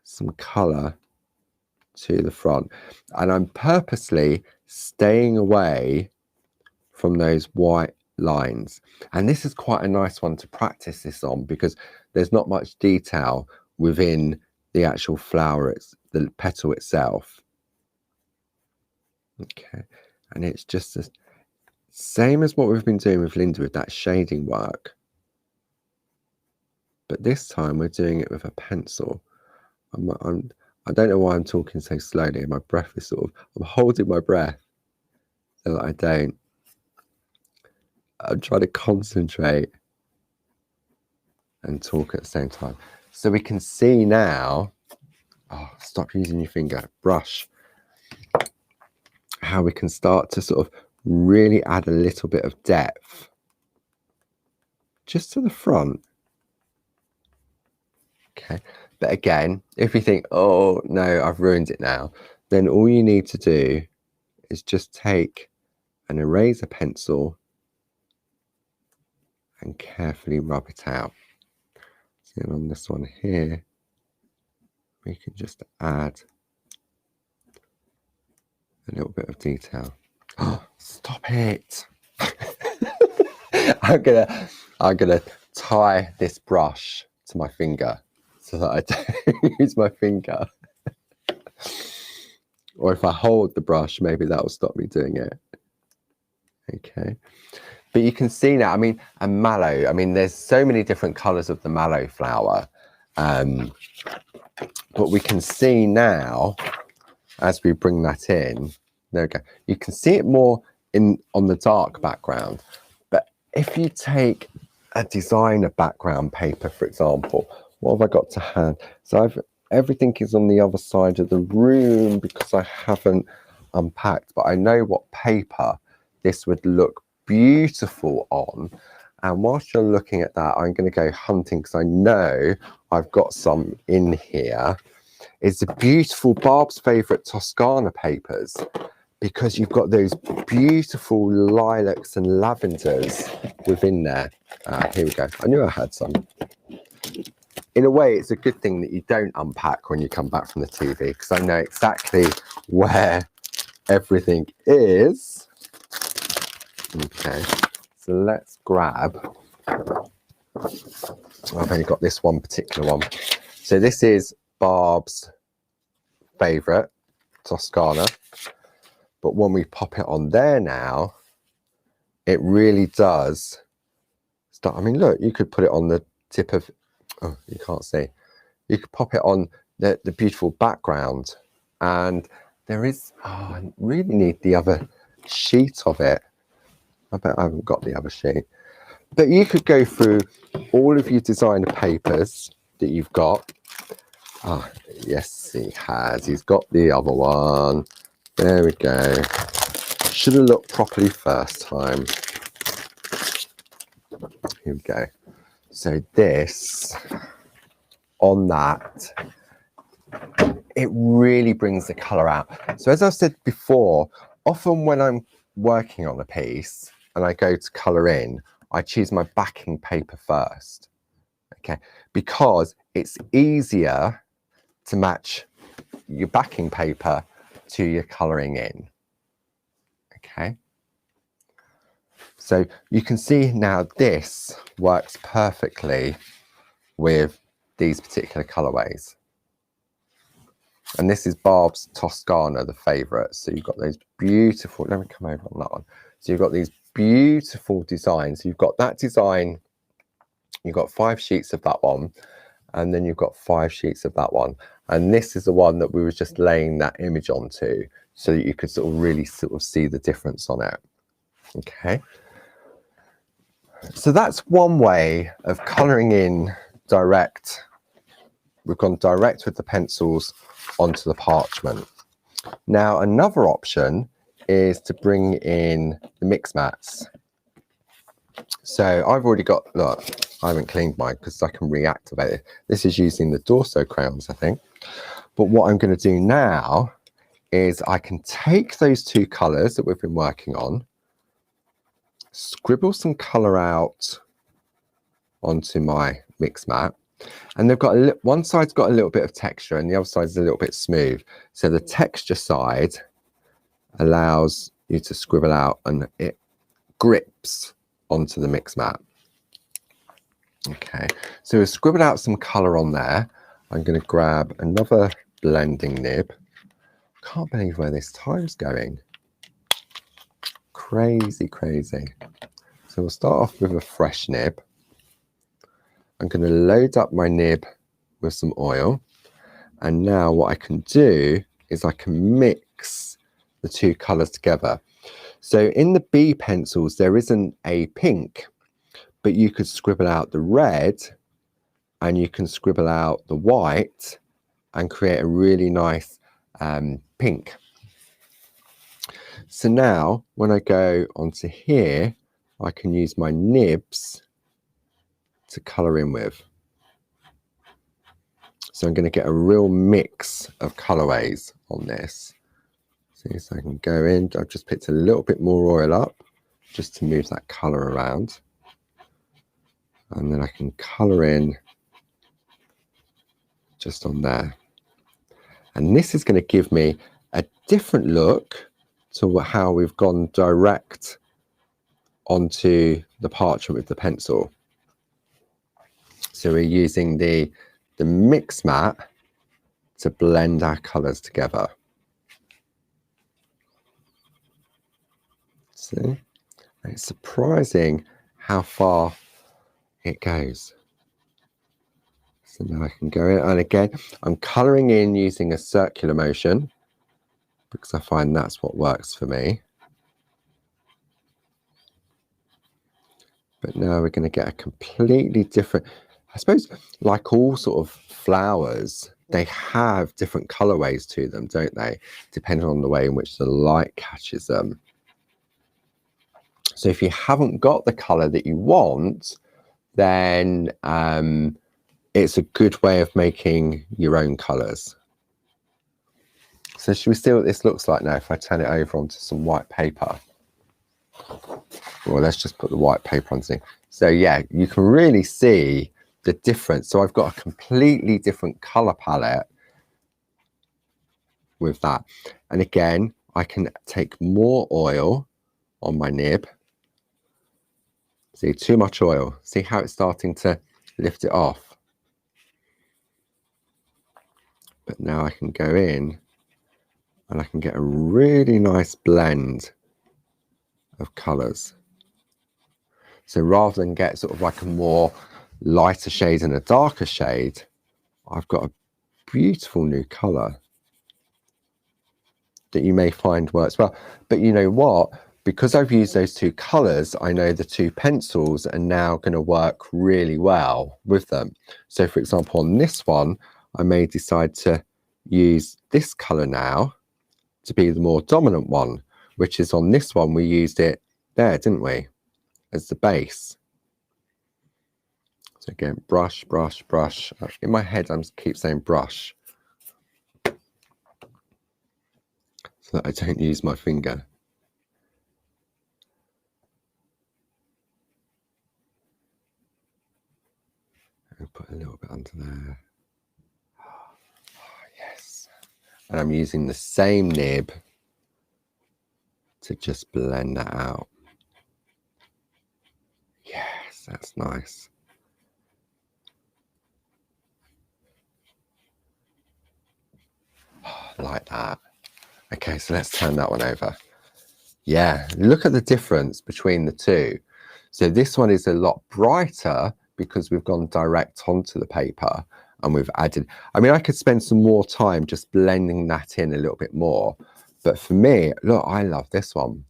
S1: some color to the front. And I'm purposely staying away from those white lines. And this is quite a nice one to practice this on, because there's not much detail within the actual flower, the petal itself. Okay, and it's just the same as what we've been doing with Linda with that shading work, but this time we're doing it with a pencil. I don't know why I'm talking so slowly. My breath is sort of, I'm holding my breath so that I don't. I'm trying to concentrate and talk at the same time. So we can see now, oh, stop using your finger, brush, how we can start to sort of really add a little bit of depth just to the front. Okay, but again, if you think, oh no, I've ruined it now, then all you need to do is just take an eraser pencil and carefully rub it out. So on this one here, we can just add a little bit of detail. Oh, stop it. I'm gonna tie this brush to my finger so that I don't use my finger. Or if I hold the brush, maybe that will stop me doing it. Okay. But you can see now, I mean, a mallow, I mean, there's so many different colours of the mallow flower. But we can see now, as we bring that in, there we go. You can see it more on the dark background. But if you take a designer background paper, for example, what have I got to hand? So everything is on the other side of the room because I haven't unpacked, but I know what paper this would look beautiful on. And whilst you're looking at that, I'm going to go hunting because I know I've got some in here. It's the beautiful Barb's favourite Toscana papers, because you've got those beautiful lilacs and lavenders within there. Here we go. I knew I had some. In a way, it's a good thing that you don't unpack when you come back from the TV, because I know exactly where everything is. Okay, so let's grab. I've only got this one particular one. So this is Barb's favourite Toscana. But when we pop it on there now, it really does start. I mean, look, you could put it on the tip of, oh, you can't see. You could pop it on the beautiful background. And there is, oh, I really need the other sheet of it. I bet I haven't got the other sheet. But you could go through all of your designer papers that you've got. Ah, yes, he has. He's got the other one. There we go. Should have looked properly first time. Here we go. So this, on that, it really brings the colour out. So as I said before, often when I'm working on a piece and I go to colour in, I choose my backing paper first. Okay, because it's easier to match your backing paper to your colouring in. Okay, so you can see now this works perfectly with these particular colourways. And this is Barb's Toscana, the favourite. So you've got those beautiful, let me come over on that one. So you've got these beautiful designs. You've got that design, you've got 5 sheets of that one, and then you've got 5 sheets of that one. And this is the one that we were just laying that image onto, so that you could sort of really sort of see the difference on it. Okay. So that's one way of colouring in direct. We've gone direct with the pencils onto the parchment. Now, another option is to bring in the mix mats. So I've already got, look, I haven't cleaned mine because I can reactivate it. This is using the Dorso crayons, I think. But what I'm going to do now is I can take those 2 colours that we've been working on, scribble some colour out onto my mix mat, and they've got one side's got a little bit of texture and the other side's a little bit smooth. So the texture side allows you to scribble out and it grips onto the mix mat. Okay, so we've scribbled out some colour on there. I'm going to grab another blending nib. Can't believe where this time's going. Crazy, crazy. So we'll start off with a fresh nib. I'm going to load up my nib with some oil. And now what I can do is I can mix the 2 colours together. So in the B pencils, there isn't a pink, but you could scribble out the red and you can scribble out the white and create a really nice pink. So now when I go onto here, I can use my nibs to colour in with. So I'm going to get a real mix of colorways on this. See, so I can go in. I've just picked a little bit more oil up just to move that color around. And then I can color in just on there. And this is going to give me a different look to how we've gone direct onto the parchment with the pencil. So we're using the mix mat to blend our colors together. See? And it's surprising how far it goes. So now I can go in, and again, I'm coloring in using a circular motion because I find that's what works for me. But now we're going to get a completely different, I suppose, like all sort of flowers, they have different colorways to them, don't they? Depending on the way in which the light catches them. So if you haven't got the color that you want, then it's a good way of making your own colors. So should we see what this looks like now if I turn it over onto some white paper? Well, let's just put the white paper on thing. So yeah, you can really see the difference. So I've got a completely different color palette with that. And again, I can take more oil on my nib. See, too much oil. See how it's starting to lift it off. But now I can go in and I can get a really nice blend of colors. So rather than get sort of like a more lighter shade and a darker shade, I've got a beautiful new color that you may find works well. But you know what? Because I've used those two colors, I know the two pencils are now going to work really well with them. So for example, on this one, I may decide to use this color now to be the more dominant one, which is on this one, we used it there, didn't we? As the base. So again, brush, brush, brush. In my head, I keep saying brush so that I don't use my finger. I'll put a little bit under there. Oh, yes. And I'm using the same nib to just blend that out. Yes, that's nice. Oh, like that. Okay, so let's turn that one over. Yeah, look at the difference between the two. So this one is a lot brighter because we've gone direct onto the paper and we've added, I mean, I could spend some more time just blending that in a little bit more. But for me, look, I love this one.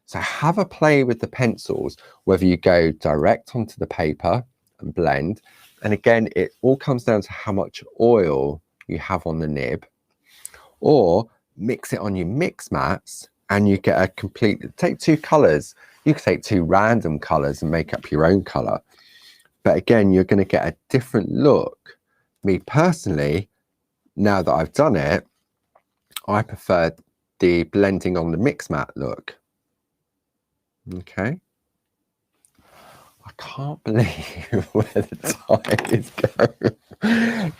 S1: So have a play with the pencils, whether you go direct onto the paper and blend. And again, it all comes down to how much oil you have on the nib, or mix it on your mix mats and you get a complete, take two colors. You could take two random colors and make up your own color. But again, you're going to get a different look. Me personally, now that I've done it, I prefer the blending on the mix mat look. Okay. I can't believe where the time is going.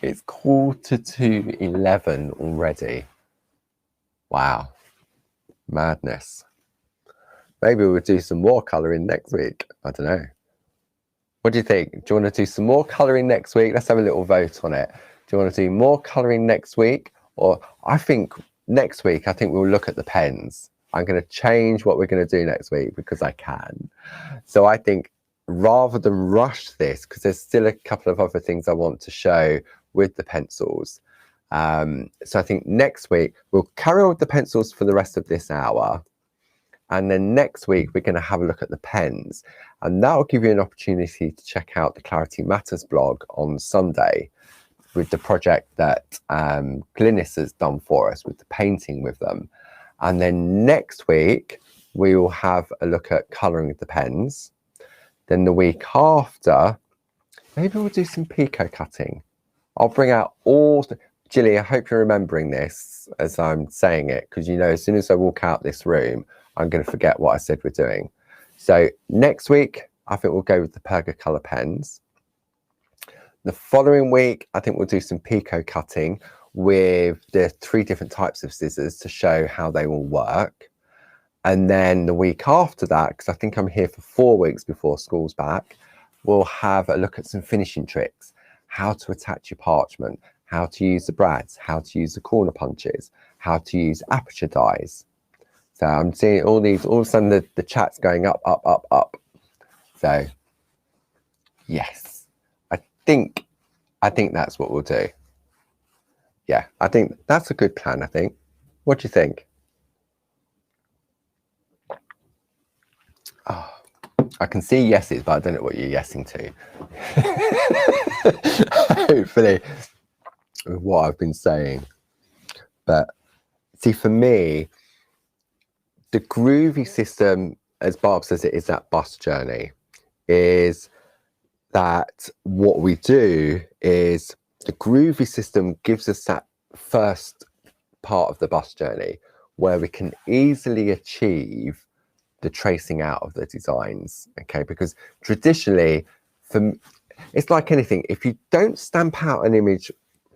S1: It's 11:45 already. Wow. Madness. Maybe we'll do some more colouring next week. I don't know. What do you think? Do you want to do some more colouring next week? Let's have a little vote on it. Do you want to do more colouring next week? Or I think next week, I think we'll look at the pens. I'm going to change what we're going to do next week because I can. So I think rather than rush this, because there's still a couple of other things I want to show with the pencils. So I think next week, we'll carry on with the pencils for the rest of this hour. And then next week, we're going to have a look at the pens. And that will give you an opportunity to check out the Clarity Matters blog on Sunday with the project that Glynis has done for us with the painting with them. And then next week, we will have a look at colouring with the pens. Then the week after, maybe we'll do some picot cutting. I'll bring out all, Gilly, I hope you're remembering this as I'm saying it, because you know, as soon as I walk out this room, I'm going to forget what I said we're doing. So next week, I think we'll go with the Perga colour pens. The following week, I think we'll do some picot cutting with the 3 different types of scissors to show how they will work. And then the week after that, because I think I'm here for 4 weeks before school's back, we'll have a look at some finishing tricks, how to attach your parchment, how to use the brads, how to use the corner punches, how to use aperture dies. So I'm seeing all these, all of a sudden the chat's going up, up, up, up. So yes, I think that's what we'll do. Yeah, I think that's a good plan, I think. What do you think? Oh, I can see yeses, but I don't know what you're yesing to. Hopefully, with what I've been saying. But see, for me, the Groovi system, as Barb says, it is that bus journey. Is that what we do is the Groovi system gives us that first part of the bus journey where we can easily achieve the tracing out of the designs, okay? Because traditionally, it's like anything, if you don't stamp out an image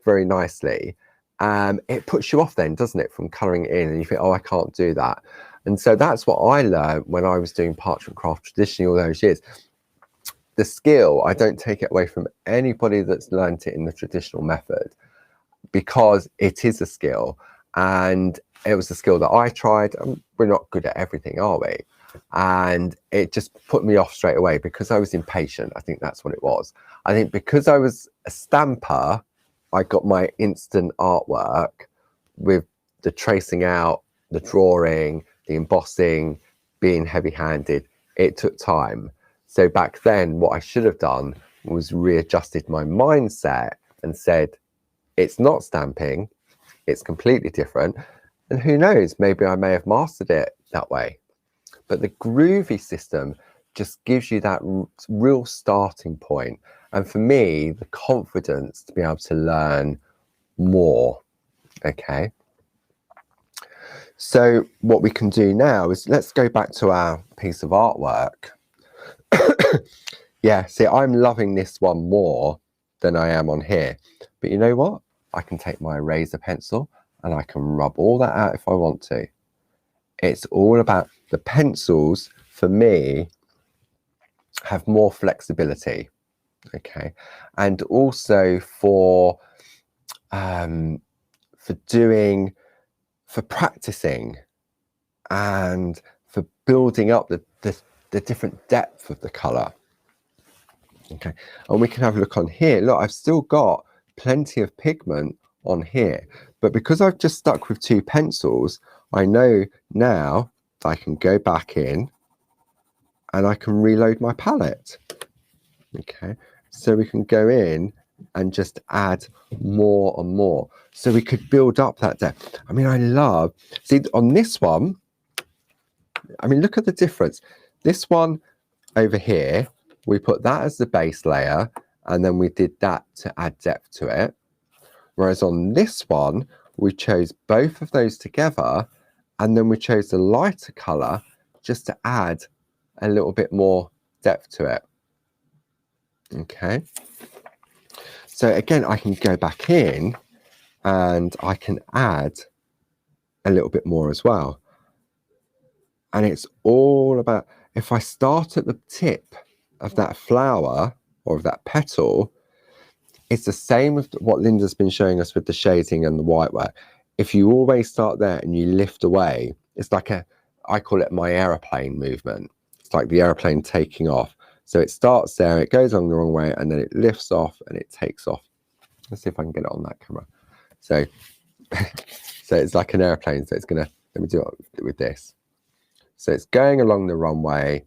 S1: very nicely, it puts you off then, doesn't it, from colouring it in, and you think, oh, I can't do that. And so that's what I learned when I was doing parchment craft traditionally all those years. The skill, I don't take it away from anybody that's learned it in the traditional method, because it is a skill, and it was a skill that I tried. We're not good at everything, are we? And it just put me off straight away because I was impatient. I think that's what it was. I think because I was a stamper, I got my instant artwork with the tracing out, the drawing, the embossing, being heavy-handed. It took time. So back then, what I should have done was readjusted my mindset and said, it's not stamping, it's completely different. And who knows, maybe I may have mastered it that way. But the Groovi system just gives you that real starting point. And for me, the confidence to be able to learn more, okay? So what we can do now is, let's go back to our piece of artwork. Yeah, see, I'm loving this one more than I am on here. But you know what? I can take my eraser pencil and I can rub all that out if I want to. It's all about the pencils, for me, have more flexibility, okay? And also for practicing and for building up the different depth of the colour. Okay, and we can have a look on here. Look, I've still got plenty of pigment on here, but because I've just stuck with 2 pencils, I know now I can go back in and I can reload my palette. Okay, so we can go in and just add more and more. So we could build up that depth. I mean, I love, see on this one, I mean, look at the difference. This one over here, we put that as the base layer, and then we did that to add depth to it. Whereas on this one, we chose both of those together, and then we chose the lighter color just to add a little bit more depth to it. Okay. So again, I can go back in and I can add a little bit more as well. And it's all about, if I start at the tip of that flower or of that petal, it's the same with what Linda's been showing us with the shading and the white work. If you always start there and you lift away, it's like I call it my aeroplane movement. It's like the aeroplane taking off. So it starts there, it goes on the wrong way, and then it lifts off and it takes off. Let's see if I can get it on that camera. So, so it's like an airplane. So it's gonna, let me do it with this. So it's going along the runway,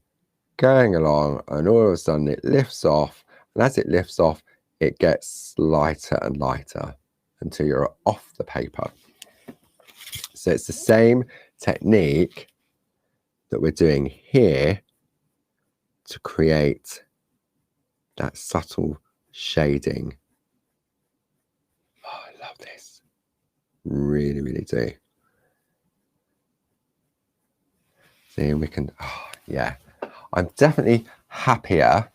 S1: going along, and all of a sudden it lifts off. And as it lifts off, it gets lighter and lighter until you're off the paper. So it's the same technique that we're doing here to create that subtle shading. Really, really do. See, we can, oh, yeah. I'm definitely happier.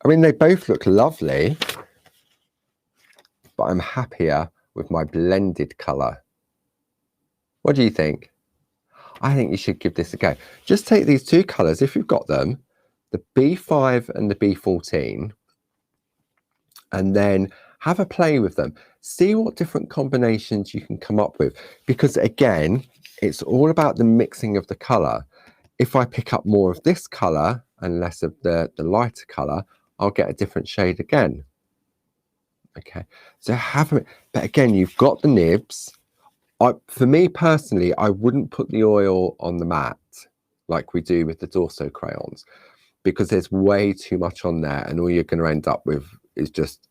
S1: I mean, they both look lovely, but I'm happier with my blended colour. What do you think? I think you should give this a go. Just take these two colours, if you've got them, the B5 and the B14, and then have a play with them. See what different combinations you can come up with. Because again, it's all about the mixing of the colour. If I pick up more of this colour and less of the lighter colour, I'll get a different shade again. Okay, so have a, but again, you've got the nibs. For me personally, I wouldn't put the oil on the mat like we do with the Dorso crayons, because there's way too much on there and all you're going to end up with is just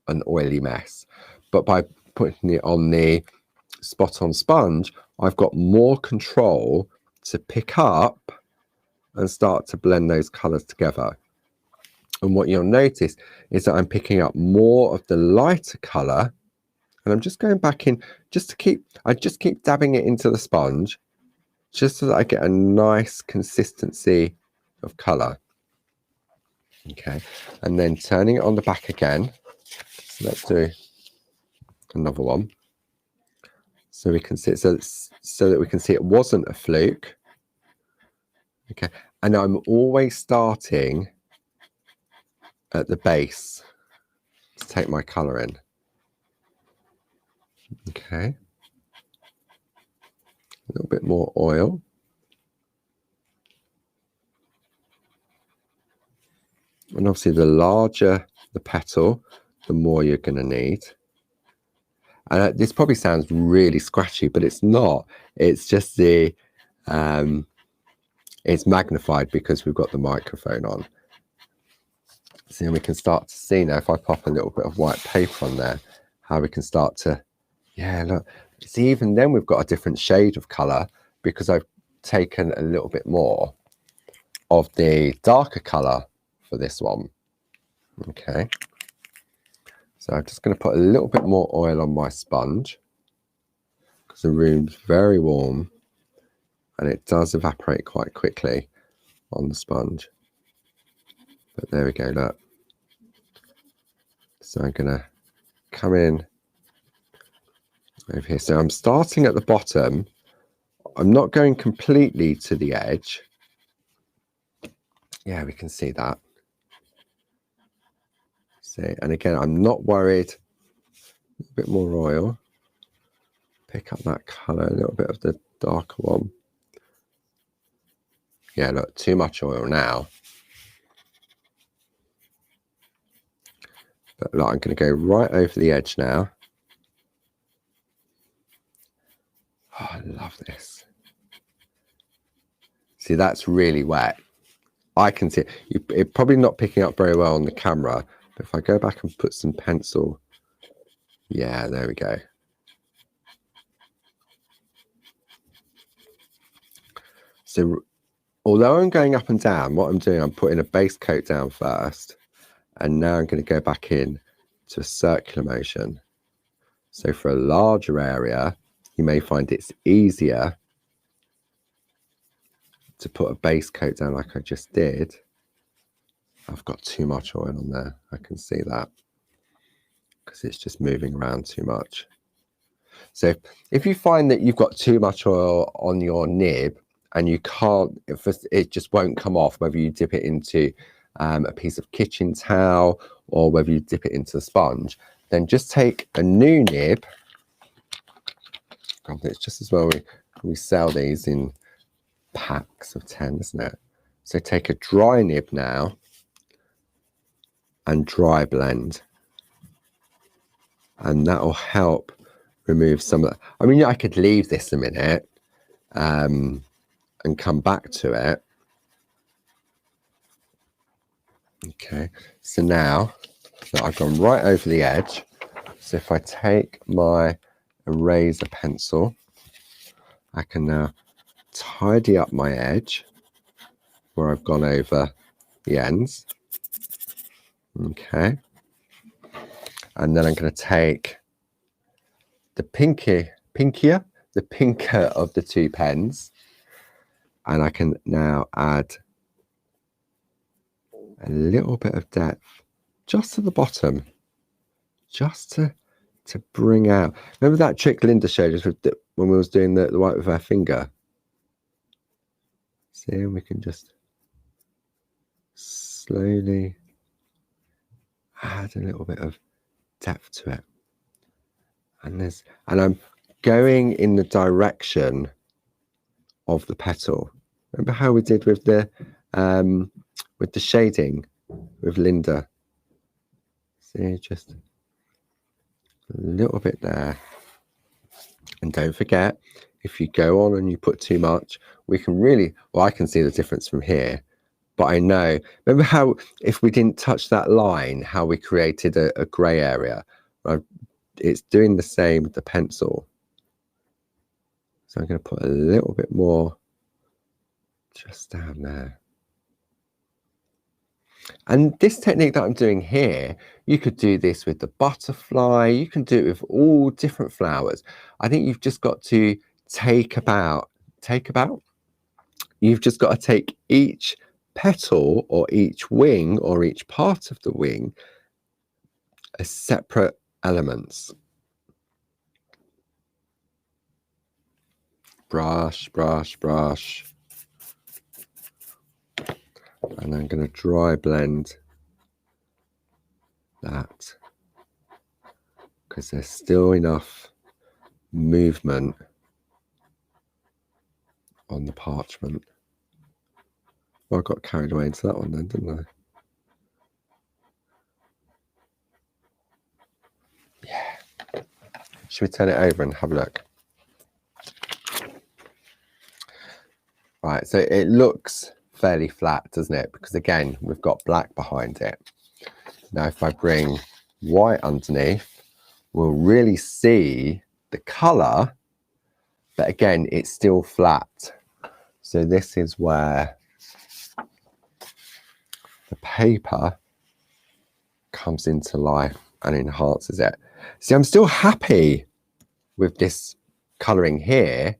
S1: an oily mess. But by putting it on the spot on sponge, I've got more control to pick up and start to blend those colors together. And what you'll notice is that I'm picking up more of the lighter color, and I'm just going back in just to keep, I just keep dabbing it into the sponge just so that I get a nice consistency of color. Okay, and then turning it on the back again. So let's do another one so we can see it, so that we can see it wasn't a fluke. Okay, and I'm always starting at the base to take my color in. Okay, a little bit more oil. And obviously the larger the petal, the more you're going to need. And this probably sounds really scratchy, but it's not. It's just the, it's magnified because we've got the microphone on. So we can start to see now, if I pop a little bit of white paper on there, how we can start to, yeah, look. See, even then we've got a different shade of colour because I've taken a little bit more of the darker colour for this one. Okay. So I'm just going to put a little bit more oil on my sponge because the room's very warm and it does evaporate quite quickly on the sponge. But there we go, look. So I'm going to come in over here. So I'm starting at the bottom. I'm not going completely to the edge. Yeah, we can see that. See, and again, I'm not worried. A bit more oil. Pick up that colour, a little bit of the darker one. Yeah, look, too much oil now. But look, I'm going to go right over the edge now. Oh, I love this. See, that's really wet. I can see it. It's probably not picking up very well on the camera, but if I go back and put some pencil, yeah, there we go. So although I'm going up and down, what I'm doing, I'm putting a base coat down first, and now I'm going to go back in to a circular motion. So for a larger area, you may find it's easier to put a base coat down like I just did. I've got too much oil on there. I can see that because it's just moving around too much. So if you find that you've got too much oil on your nib and you can't, it just won't come off, whether you dip it into a piece of kitchen towel or whether you dip it into the sponge, then just take a new nib. God, it's just as well we sell these in packs of 10, isn't it? So take a dry nib now and dry blend, and that will help remove some of that. I mean, I could leave this a minute and come back to it. Okay, so now that I've gone right over the edge, so if I take my eraser pencil, I can now tidy up my edge where I've gone over the ends. Okay, and then I'm going to take the pinker of the two pens. And I can now add a little bit of depth just to the bottom, just to bring out. Remember that trick Linda showed us when we was doing the white with our finger? See, and we can just slowly add a little bit of depth to it. And I'm going in the direction of the petal. Remember how we did with the shading with Linda? See, just a little bit there. And don't forget, if you go on and you put too much, we can really, well, I can see the difference from here, but I know, remember how if we didn't touch that line, how we created a grey area? Right? It's doing the same with the pencil. So I'm going to put a little bit more just down there. And this technique that I'm doing here, you could do this with the butterfly, you can do it with all different flowers. I think you've just got to you've just got to take each petal or each wing or each part of the wing as separate elements. Brush, brush, brush. And I'm going to dry blend that because there's still enough movement on the parchment. Well, I got carried away into that one then, didn't I? Yeah. Should we turn it over and have a look? Right, so it looks fairly flat, doesn't it? Because again, we've got black behind it. Now, if I bring white underneath, we'll really see the colour, but again, it's still flat. So this is where the paper comes into life and enhances it. See, I'm still happy with this colouring here.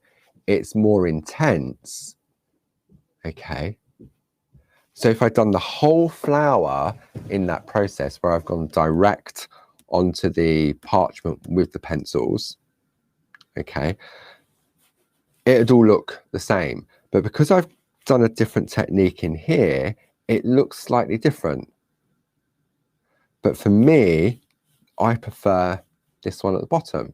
S1: It's more intense. Okay. So if I'd done the whole flower in that process where I've gone direct onto the parchment with the pencils, okay, it'd all look the same. But because I've done a different technique in here, it looks slightly different. But for me, I prefer this one at the bottom.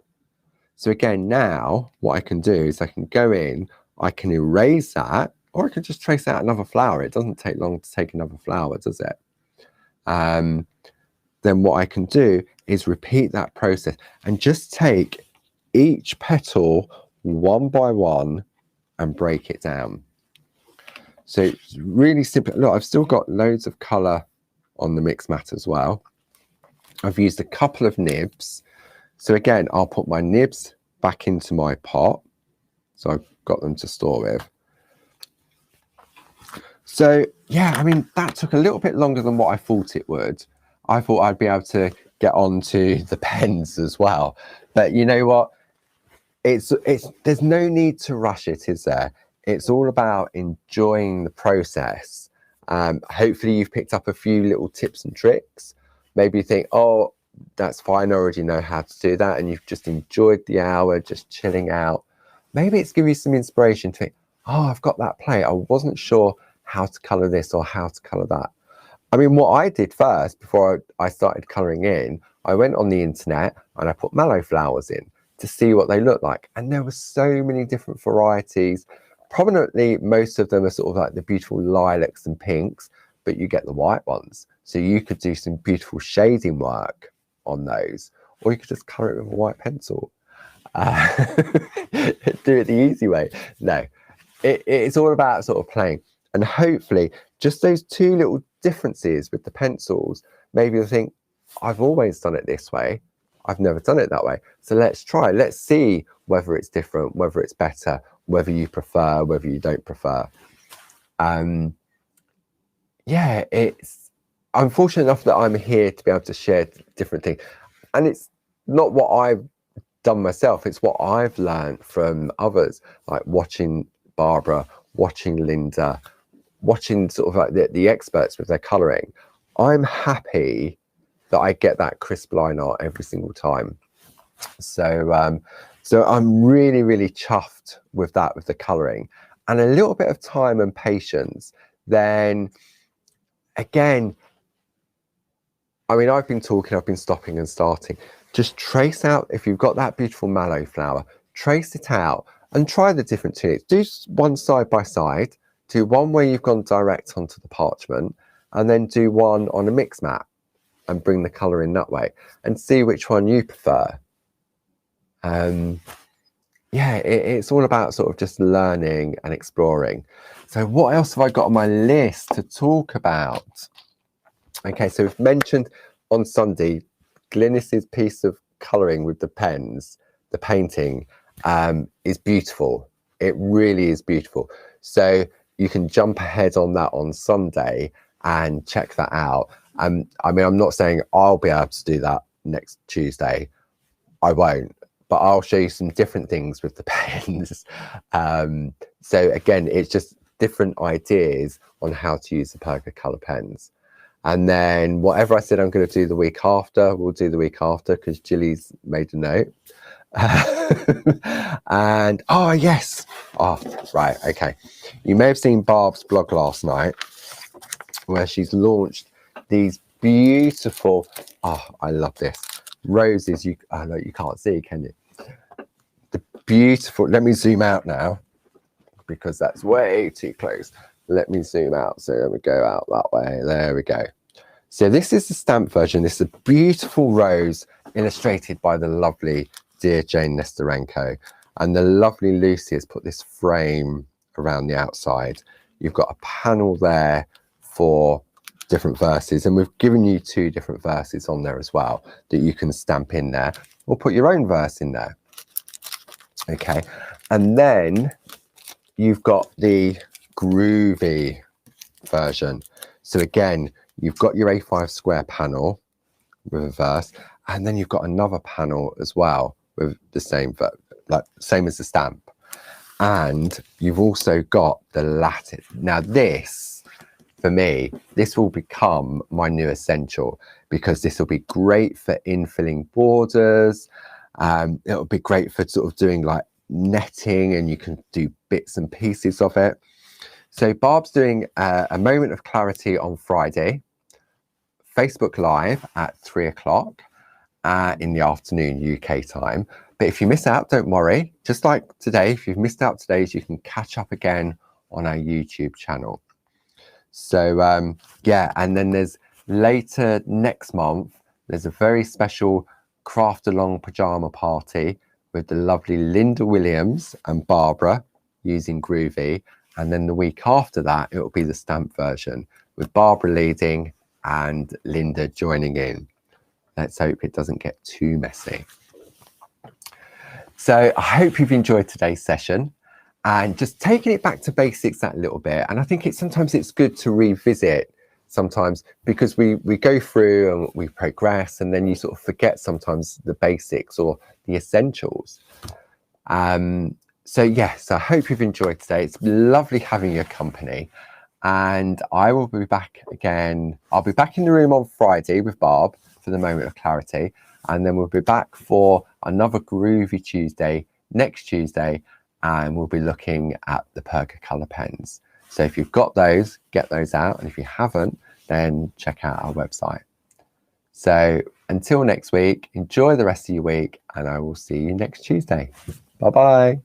S1: So again, now what I can do is I can go in, I can erase that, or I could just trace out another flower. It doesn't take long to take another flower, does it? Then what I can do is repeat that process and just take each petal one by one and break it down. So it's really simple. Look, I've still got loads of colour on the mixed mat as well. I've used a couple of nibs. So again, I'll put my nibs back into my pot. So I've got them to store with. So yeah, I mean, that took a little bit longer than what I thought it would. I thought I'd be able to get onto the pens as well. But you know what? There's no need to rush it, is there? It's all about enjoying the process. Hopefully you've picked up a few little tips and tricks. Maybe you think, oh, that's fine, I already know how to do that, and you've just enjoyed the hour, just chilling out. Maybe it's giving you some inspiration to think, oh, I've got that plate. I wasn't sure how to colour this or how to colour that. I mean, what I did first, before I started colouring in, I went on the internet and I put mallow flowers in to see what they look like. And there were so many different varieties. Prominently, most of them are sort of like the beautiful lilacs and pinks, but you get the white ones. So you could do some beautiful shading work on those, or you could just colour it with a white pencil. Do it the easy way. No, it's all about sort of playing. And hopefully just those two little differences with the pencils, maybe you'll think, I've always done it this way. I've never done it that way. So let's try. Let's see whether it's different, whether it's better, whether you prefer, whether you don't prefer. Yeah, I'm fortunate enough that I'm here to be able to share different things. And it's not what I done myself. It's what I've learned from others, like watching Barbara, watching Linda, watching sort of like the experts with their colouring. I'm happy that I get that crisp line art every single time. So so I'm really, really chuffed with that, with the colouring, and a little bit of time and patience. Then again, I mean, I've been talking, I've been stopping and starting. Just trace out, if you've got that beautiful mallow flower, trace it out and try the different techniques. Do one side by side, do one where you've gone direct onto the parchment, and then do one on a mix mat and bring the colour in that way, and see which one you prefer. Yeah, it's all about sort of just learning and exploring. So what else have I got on my list to talk about? Okay, so we've mentioned on Sunday, Glynis's piece of colouring with the pens, the painting, is beautiful. It really is beautiful. So you can jump ahead on that on Sunday and check that out. I mean, I'm not saying I'll be able to do that next Tuesday. I won't, but I'll show you some different things with the pens. So again, it's just different ideas on how to use the Perga colour pens. And then whatever I said I'm going to do the week after, we'll do the week after, because Jilly's made a note. And oh yes, oh right, okay. You may have seen Barb's blog last night, where she's launched these beautiful, oh, I love this, roses. Oh no, you can't see, can you? The beautiful, let me zoom out now, because that's way too close. Let me zoom out. So let me go out that way. There we go. So this is the stamp version. This is a beautiful rose illustrated by the lovely dear Jane Nesterenko. And the lovely Lucy has put this frame around the outside. You've got a panel there for different verses, and we've given you 2 different verses on there as well that you can stamp in there, or put your own verse in there. Okay, and then you've got the Groovi version. So again, you've got your A5 square panel with a verse, and then you've got another panel as well with the same, like same as the stamp. And you've also got the Latin. Now this, for me, this will become my new essential, because this will be great for infilling borders. It'll be great for sort of doing like netting, and you can do bits and pieces of it. So Barb's doing a moment of clarity on Friday, Facebook Live at 3 o'clock in the afternoon UK time. But if you miss out, don't worry. Just like today, if you've missed out today's, you can catch up again on our YouTube channel. So yeah, and then there's later next month, there's a very special craft along pajama party with the lovely Linda Williams and Barbara using Groovi. And then the week after that, it will be the stamp version with Barbara leading and Linda joining in. Let's hope it doesn't get too messy. So I hope you've enjoyed today's session, and just taking it back to basics that little bit. And I think sometimes it's good to revisit sometimes, because we go through and we progress, and then you sort of forget sometimes the basics or the essentials. So yes, I hope you've enjoyed today. It's lovely having your company, and I will be back again. I'll be back in the room on Friday with Barb for the moment of clarity, and then we'll be back for another Groovy Tuesday next Tuesday, and we'll be looking at the Perga colour pens. So if you've got those, get those out, and if you haven't, then check out our website. So until next week, enjoy the rest of your week, and I will see you next Tuesday. Bye bye.